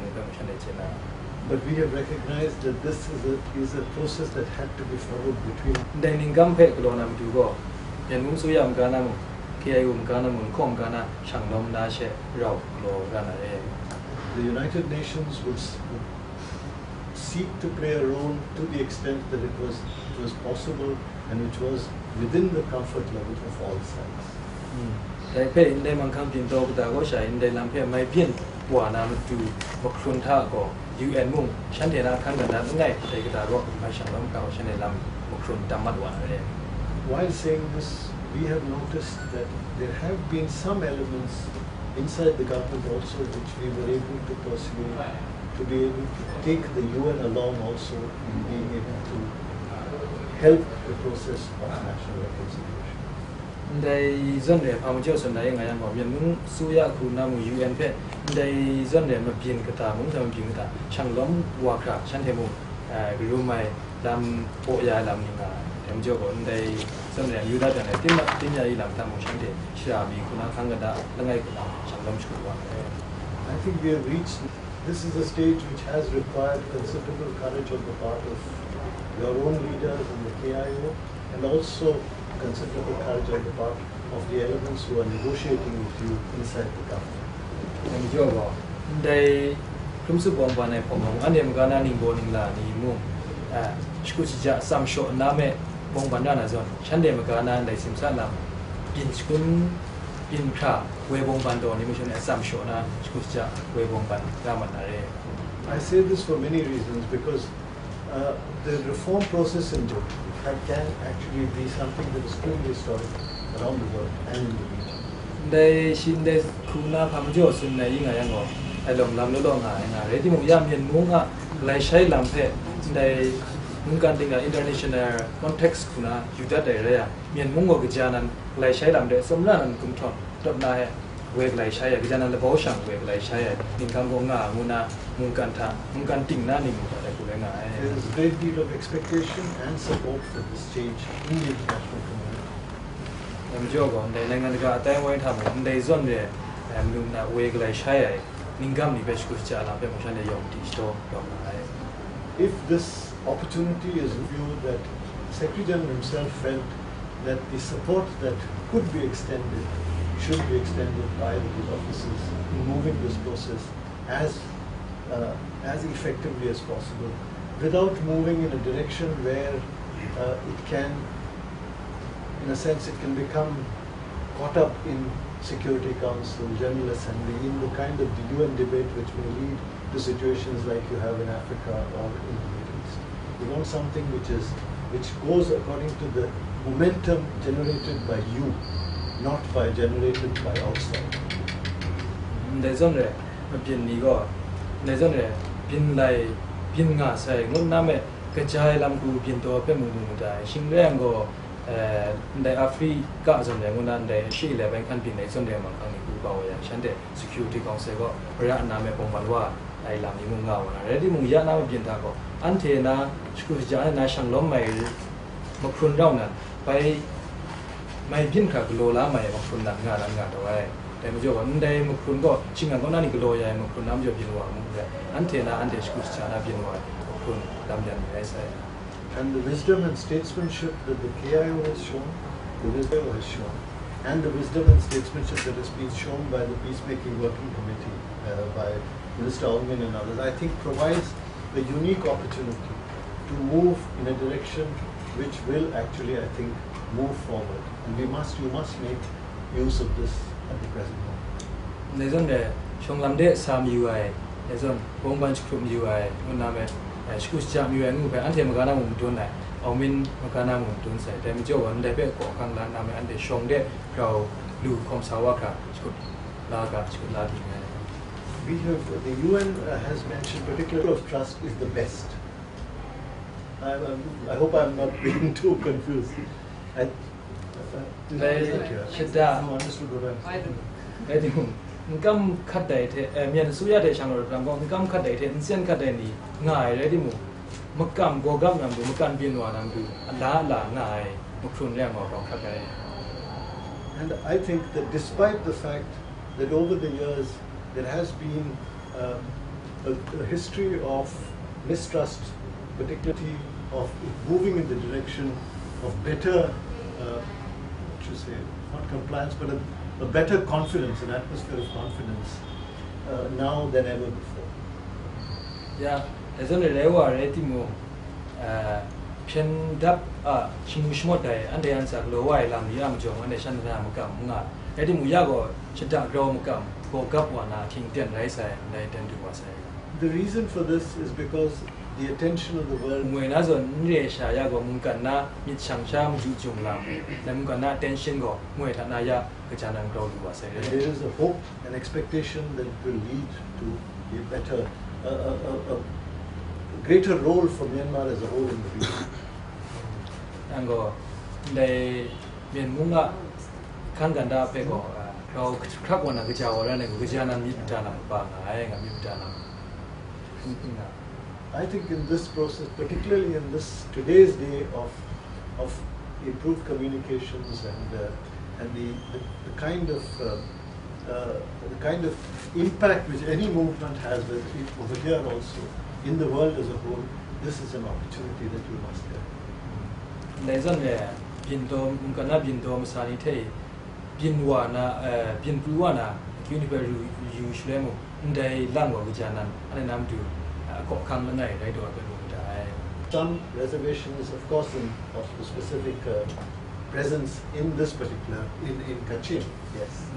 But we have recognized that this is a process that had to be followed between. Then in Gampe Glonam to go. And Musuyam Ganam, Kiayum Ganam, Kom Gana, Shangdom Nashe, Rao, Glo Gana. The United Nations would seek to play a role to the extent that it was possible and which was within the comfort level of all sides. They pay in them and come in dog the Washa in the Lampia, my pin, Wana to Mokruntago. UN Mung, Shantena Kangana, Night, take it a rock, my Shalom Kao Shanelam, Mokrun Tamadwan. While saying this, we have noticed that there have been some elements inside the government also which we were able to pursue, to be able to take the UN along also in being able to help the process of national reconciliation. They zonre Pamajosan Nayang Yamu Suya Kunamu UN Pet, they zonre Mapin Kata, Muntam Pinta, Shanglom, Waka, Shantemu, Grumai, Lam Poya Lamina, Temjogo, and they zonre Yuda and Tinya Ilam Tamu Shante, Shabi, Kuna Kangada, Langai, Shanglom Shkuwa. I think we have reached, this is a stage which has required considerable courage on the part of your own leaders in the KIO and also considerable courage on the part of the elements who are negotiating with you inside the government. They Bawngban Hpawng and them Ghana Nimboning La Nimu Shkuja some short Name Bawngban Zone, Shandem Ghana and they Simsalam Pinskun Pinkra, Bawngban Don, emission at some short Shkuja, Bawngban Ramanare. I say this for many reasons because the reform process in Jordan can actually be something that is truly historic around the world and in the region. They shin the Kuna Pamjos in the Yingayango, along Lamlonga, and Ready Muyam and Munga, like Shai Lampe, they Munganting international context Kuna, Juda area, Mian Mungo Gajanan, like Shai Lam, some run and Kumton, Topna, Wake like Shai, Gajan and the Bosham, Wake like Shai, Ninkamgonga, Muna, Munkanta, Munkanting Nani. There is a great deal of expectation and support for this change in the international community. I'm joking. They never got that way to happen. They zone there. I'm doing that way like Shai. Ningam ni best kuch chala pe mushane yom tisto yom. If this opportunity is viewed that Secretary General himself felt that the support that could be extended should be extended by the officers in moving this process as effectively as possible, without moving in a direction where it can, in a sense, it can become caught up in Security Council, General Assembly, in the kind of the UN debate which may lead to situations like you have in Africa or in the Middle East. We want something which goes according to the momentum generated by you, not generated by outside. There's only a pin nigo. There's only pin like pin nga say ngun name kachai lam ku pin to pe mu dai sing reng go the Africa zone ngun nan dai shi le ban kan pin nei zone ma kan ni ku ba ya shan de Security Council go ra name Bawngban wa ai lam ni mu nga wa ready mu ya na pin ta go ante na sku ja na shang lom mai ma khun rao na pai mai pin kha lo la mai ma khun na nga da waiแต่ไม่จบวันใดมุขคุณก็ชิงกันก็นั่นก็โลยมุขคุณน้ำจะเปลี่ยนว่ามุขเลยอันเทน่าอันเดชกุศลาเปลี่ยนว่ามุขคุณดำยันไม่ใช่ And the wisdom and statesmanship that the KIO has shown, the wisdom has shown, and the wisdom and statesmanship that has been shown by the Peacemaking Working Committee, by Minister Bawngban and others, I think provides a unique opportunity to move in a direction which will actually, I think, move forward. And you must make use of this at the present moment. There's only Shonglamde Sam UI, there's on Bawngban Hpawng UI, Uname, Schools Jam UI, Ante Magana Munduna, Omin Magana Mundunsa, them Joe and Lebe Kokanglan, and the Shongde, Crow, Lu Komsawaka, School Laga, School Lagi. We have, the UN has mentioned particular of trust is the best. I hope I'm not being too confused. Ngam khadai the mian suya de chang ro ram gong ngam khadai the insen khadai ni ngai re di mu makam go gam nam du makan bin wa nam du la ngai mukrun le ma rong khadai. And I think that despite the fact that over the years there has been a history of mistrust, particularly of moving in the direction of better, not compliance, but a better confidence, an atmosphere of confidence now than ever before. Yeah, there's only lewa retimo pen dap chimushmotai and the answer low I lam yam jong and the shanam gam nga. Edimu yago chita grow gum go up one king ten rice and they tend to was. The reason for this is because the attention of the world. When as on Nesha Yago Munkana, Mit Shangsham, Jumlam, Namukana, tension go, Muetanaya, Kachanan grow was. There is a hope and expectation that it will lead to a better, a greater role for Myanmar as a whole in the region. Ango, they Munga Kanganda Pego, Krabwana, which are running, Vijana Miptana, Banga, Miptana. I think in this process, particularly in this today's day of improved communications and the kind of impact which any movement has, over here also in the world as a whole, this is an opportunity that we must get. There's only Binto Munkana Binto Sanite Binwana Binpuana, Universal Usually, Day Lango Vijanan, and I'm to. Some reservations, of course, of the specific presence in this particular, in Kachin. Yes.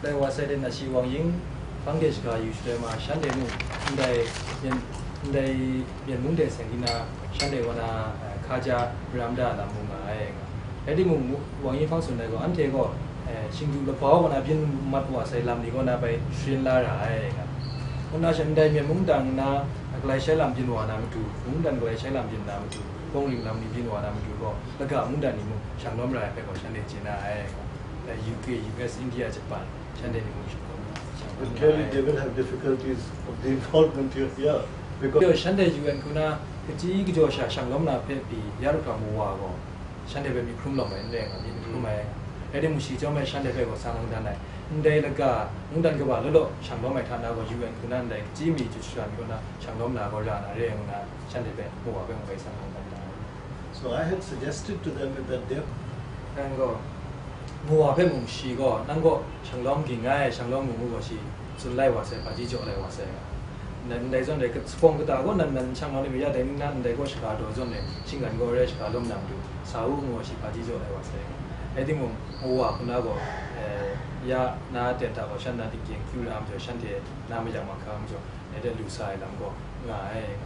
There was said in the Shiwang Ying, Fangeshka usually ma Shandemu, they Munde Sangina, Shandewana, Kaja, Ramda, Lamunga, Edimu, Wang Yin Fangsun, they go Antego, Shingu the Paw, when I've been Matwa, say Lamigona by Shin Lara. Una Shandai Mundang na Glacial Lam Jinwana to Mundan Glacial Lam Jinam to Bowling Lam Jinwana to go, the Gamundanimu, Shandomra, Peko Shandechina, the UK, US, India, Japan, Shandenimu. Clearly, they will have difficulties of the involvement here because Shande you and Kuna, the Jig Josha, Shandomna Pepi, Yaruka Muago, Shandebe Krumlom and then Krumai, Edimushi, Jome Shandebe or Sandanai. They the ga, Mundan Gaba, Lolo, Shandom, Tana, you and Kunan, like Jimmy to Shandona, Shandom, Nagorana, Reuna, Shandebe, who are going away something. So I had suggested to them that they and go Muapem, she go, Nango, Shandom King, Shandom Mugoshi, so Lai was a Pajijo, I was saying. Then there's only a spong the Dagon and then Shangonia, then none they go Chicago, Zone, Ching and go Resh Kalum Namdu, Sao Moshi Pajijo, I was saying. Edimu, Mua, Punago. Ya na tenta ko shan na tiking kyu lam jo shan de na ma yang ma kham jo ne de lu sai lam go nga ai.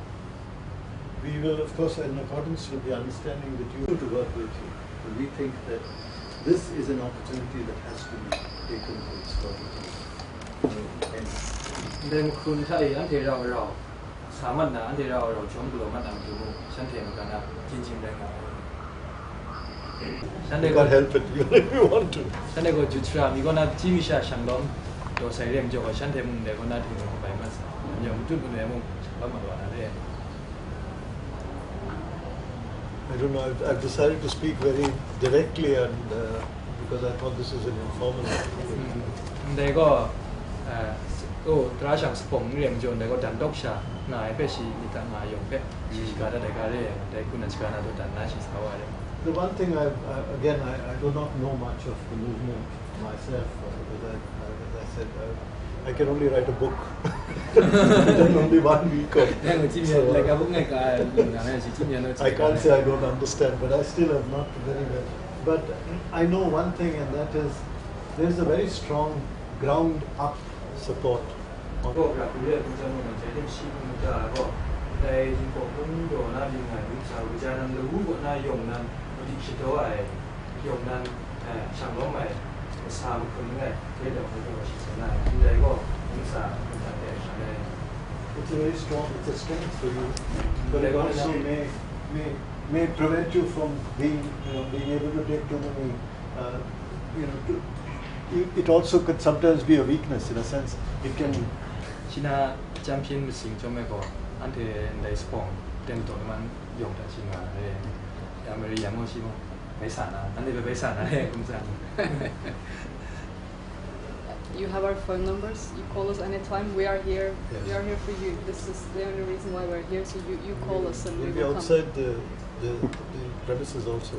We will, of course, in accordance with the understanding that you to work with you, but we think that this is an opportunity that has to be taken to its full. Then kun sai an the rao rao saman na an the rao rao chong lo man am ju shan the ma kana jin jin dai nga. You can't help it, even if you want to. Sunday go to tram, you're gonna Jimisha Shandong, or Sarim Joe, Shantem, they're gonna do by myself. You're to them. I don't know, I've decided to speak very directly and because I thought this is an informal. They go, Trasham Spong, Rim John, they go to Doksha, Nai Peshi, Nitama, Yope, she's got a gare, they couldn't scan out of that Nash's Hawaii. The one thing I do not know much of the movement myself, because as I said, I can only write a book. Then only 1 week of. I can't say I don't understand, but I still have not very well. But I know one thing, and that is there is a very strong ground up support. It's a very strong, it's a strength for you, but it also may prevent you from being able to take too many, it also could sometimes be a weakness in a sense. It can. China champion missing Jomego, ante the spawn, then Donoman Yonta China, Yamari Yamoshimo, Besana, and the Besana. You have our phone numbers. You call us anytime. We are here. Yes. We are here for you. This is the only reason why we're here. So you call us and we will come. Outside the premises also.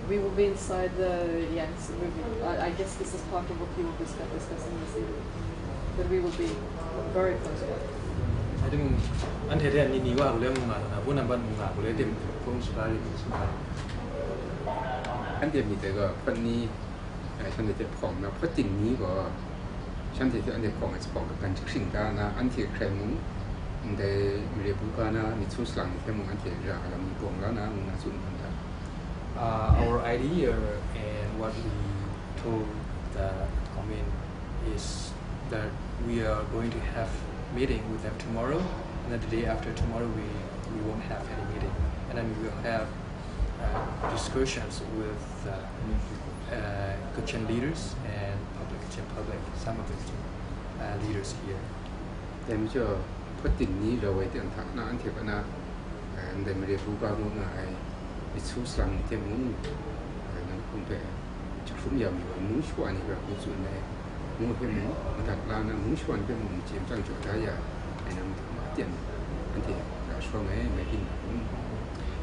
We will be inside the I guess this is part of what you will be discussing this evening. But we will be very close by. I think until then, you know, we will beฉันจะของนะเพราะสิ่งนี้ก็ฉันจะอันเดียของไอ้ของกับการสิ่งด้านนะอันที่ใครมึงได้เรียนบุกนะมีชุดหลังที่มึงอันที่จะเรามีกองแล้วนะมึงน่าสนใจ Our idea and what we told the comment is that we are going to have meeting with them tomorrow, and then the day after tomorrow we won't have any meeting, and then we will have discussions with Kachin leaders and public, some of the leaders here. แต่ไม่ใช่เพราะสิ่งนี้เราไว้เตือนทักนะอันที่ว่านะได้มาเรียนรู้บ้างมึงไอ้วิสุทธิ์สังที่มึงนั่นคงเป็นจุดสุ่มยามอยู่มึงชวนนี่แบบมึงส่วนไหนมึงเป็นมึงมาตัดลานะมึงชวนเป็นมึงเจียมจังจุดได้ยาไอ้นั่นมาเตียนอันที่เราชวนไม่พิน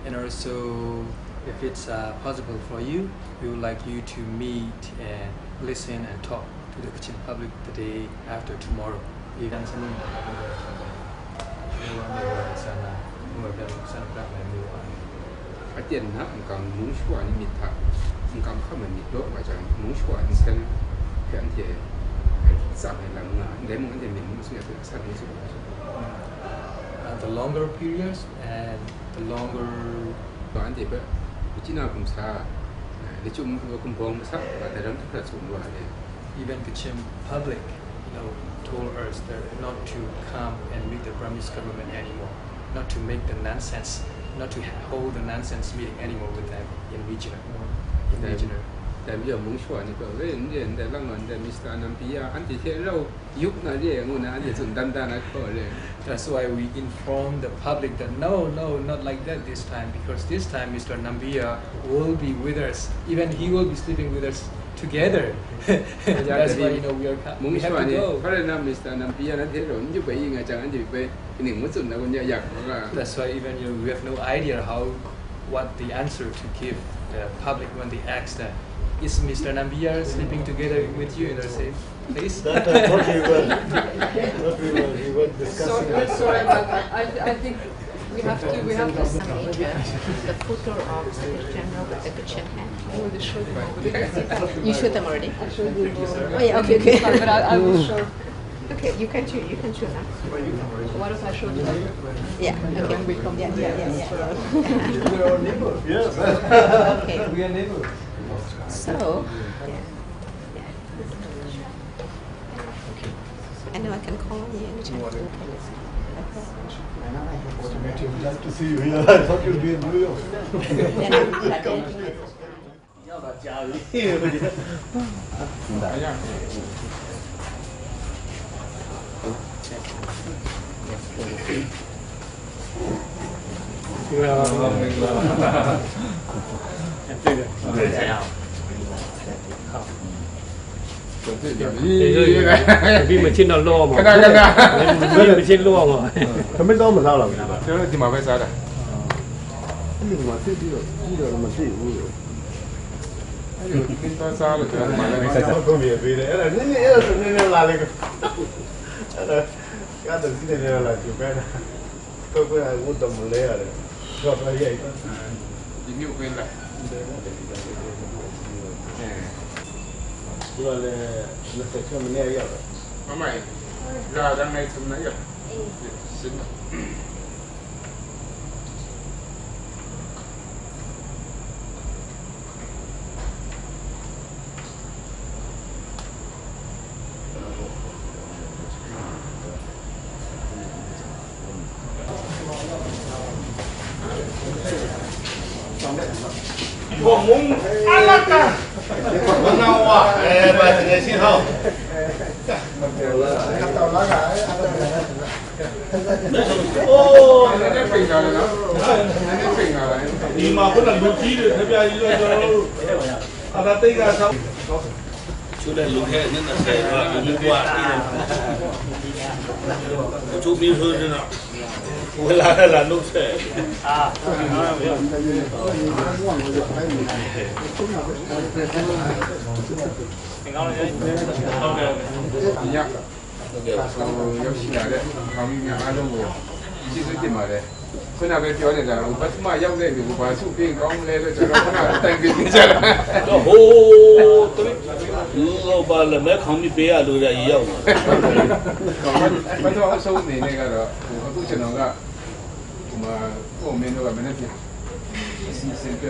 And also, if it's possible for you, we would like you to meet and listen and talk to the Kachin public the day after tomorrow. Even some I didn't have a moon swan in mid time. You come come and meet look by John Moon Swan send Gantier. Something like them when they mean the longer periods and the longer even Kachin public told us that not to come and meet the Burmese government anymore, not to make the nonsense, not to hold the nonsense meeting anymore with them in regional. That's why we inform the public that no, not like that this time, because this time Mr. Nambia will be with us. Even he will be sleeping with us together. That's why we have to go. That's why even we have no idea what the answer to give the public when they ask that. Is Mr. Nambia sleeping together with you in the same place? That we were discussing. Sorry about that. I think we have to. The photo of the general with the Kachin hat. You showed them already? I showed you. Oh yeah, okay. But I will show. Okay, you can show now. What if I showed you? Yeah. Okay. When we come. Yeah. We are neighbors. Yes. Okay. We are neighbors. So, I know I can call you anytime. Nice to meet you. Glad to see you here. I thought you'd be in New York. Vì mình trên nó lô mà. Mình trên lô mà. Không biết đâu mà sao làm. Thế thì mà phải sao đây? Nhưng mà cái gì là mình chỉ Kita sao được mà lại sao có việc vì đấy là nên là Ya the sine ne la ju ba na. Ko ko ai wo dom le ya le. Ko ba ye. Di miu quên lại. Ko le la se cho me ne ya. Mà mày ra đang này thầm nãy rồi. Xin. Bawngban anak ah. Menau ah, bahasa Indonesia hao. Oh, Nó phình nào là nó phình nào là đi mà có lần đôi khi được thấy bây giờ cho nó tính ra sao? Chú đây lúc hè nhất là xe và cũng qua đi rồi. Chú biết hơn thế nào? Là lúc xe. nhá. 역시 나래 감이 아는 거 지수지 말해. 그나 그 표현이잖아. 바스마 영대 그 바수 빈 강래를 저런 하나 당기잖아. 오, 또 발레 매 감이 빼야လို့ရရောက် ဘာလို့အဆုံးနေနေကတော့အခုကျွန်တော်ကဟိုမှာကိုမင်းတို့ကမနေ့ကစီစဉ်ပြ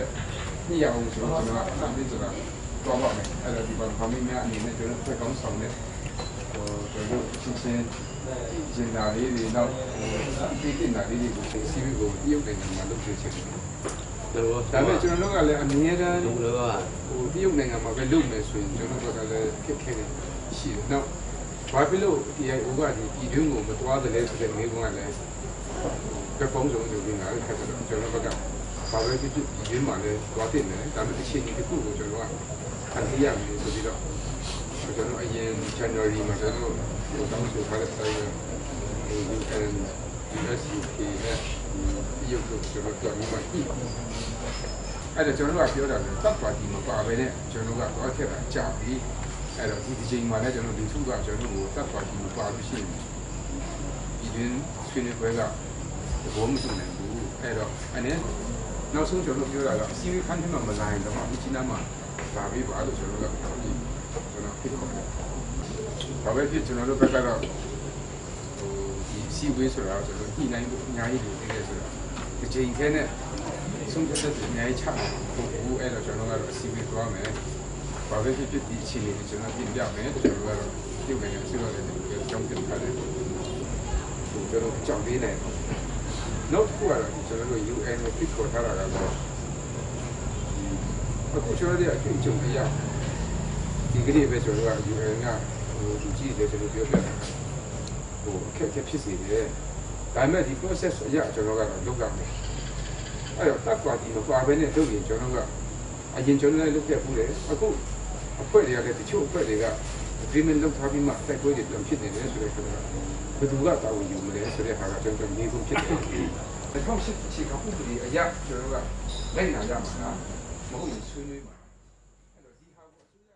ညရအောင်ဆိုတော့ကျွန်တော်ကစပြီးဆိုတာတော့ပါမယ်အဲ့ဒါဒီဘာခမင်းများအနေနဲ့ကျွန်တော်ဖက်ကောင်းဆောင်နေဟိုကျွန်တော်ချင်းကျင်လာလေးတွေတော့ဒီတင်လာလေးတွေကိုစီးပြီးကိုပြုတ်တယ်မှာလုပ်ချင်တယ်ဒါပေမဲ့ကျွန်တော်တို့ကလည်းအမြဲတမ်းဟိုပြုတ်နိုင်ငံမှာပဲလုပ်မယ်ဆိုရင်ကျွန်တော်တို့ကလည်းခက်ခဲနေရှိတယ်နော်ဘာဖြစ်လို့ဒီအိုကဒီတွင်းကိုမသွားတယ်လဲဆိုတဲ့မိဘကလည်းကပုံစုံอยู่ပြီးငါလည်းခက်တယ်ကျွန်တော်ဘက်ကဘာပဲဖြစ်ဖြစ်ဒီတွင်းမှာလည်းသွားတင်တယ်ဒါပေမဲ့အချိန်တစ်ခုကိုကျွန်တော်ကအန်တီးရမယ်ဆိုပြီးတော့ကျွန်တော်အရင် January မှာကျွန်တော်တောင်းဆိုထားတဲ့ဆိုင်ကUSUK နဲ့ရုပ်လို့ကျွန်တော်ပြောနေမှာပြီအဲ့ဒါကျွန်တော်ကပြောတာလေတပ်ပါတီမှာပါပဲနဲ့ကျွန်တော်ကတော့ထက်တာကြာပြီအဲ့တော့ဒီချိန်မှာလည်းကျွန်တော်ဒီသူကကျွန်တော်ကိုတပ်ပါတီမှာပါလို့ရှိရင်ဒီတွင်ဆွေးနွေးပွဲကဘောမစုံနိုင်ဘူးအဲ့တော့အနေနောက်ဆုံးကျွန်တော်ပြောတာကအစီအခံထမှာမလာရင်တော့ဒီချင်းမှာပါပြီးပါလို့ကျွန်တော်ကကျွန်တော်ဖြစ်ခေါ်တယ်ဘာပဲဖြစ်ကျွန်တော်တို့ဘက်ကတော့ဒီစီဝေးဆိုတာကျွန်တော်ညှိနှိုင်းဖို့အများကြီးလိုနေတယ်ဆိုတော့ဒီချိန်ခဲနဲ့ဆုံးဖြတ်ချက်အများကြီးချဖို့အဲ့တော့ကျွန်တော်ကတော့စီဝေးသွားမယ်ဘာပဲဖြစ်ဖြစ်ဒီအခြေအနေကိုကျွန်တော်ပြင်ပြမယ်ကျွန်တော်ကတော့ပြုတ်နေတယ်ဆိုတော့လည်းကြောင်းတင်ထားတယ်ကျွန်တော်ကြောင်းပေးနေနောက်တစ်ခုကတော့ကျွန်တော်တို့ UN ကိုဖိတ်ခေါ်ထားတာကတော့အခုကျွန်တော်တို့အကျဉ်းချုပ်ရဒီကနေ့ပဲကျွန်တော်က UN ကလူကြီးတွေကျွန်တော်ပြောပြတာဟိုအခက်အခဲဖြစ်စေတယ်ဒါပေမဲ့ဒီ process အရာကျွန်တော်ကတော့လုပ်ရမယ်အဲ့တော့တပ်ကွာဒီမကွာပဲနဲ့လုပ်ရင်ကျွန်တော်ကအရင်ကျွန်တော်လည်းလုပ်ခဲ့ဘူးလေအခုအဖွဲ့တွေကလည်းတချို့အဖွဲ့တွေက agreement လုပ်ထားပြီးမှတိုက်ပွဲတွေပြန်ဖြစ်နေတယ်ဆိုတော့ဘယ်သူကတာဝန်ယူမလဲဆိုတဲ့ဟာကကျွန်တော်မြေပုံဖြစ်တယ်။ဒါကြောင့်ရှိကဥပဒေအရာကျွန်တော်ကလိုက်နာကြမှာလားမဟုတ်ရင်ဆွေးနွေးမှာ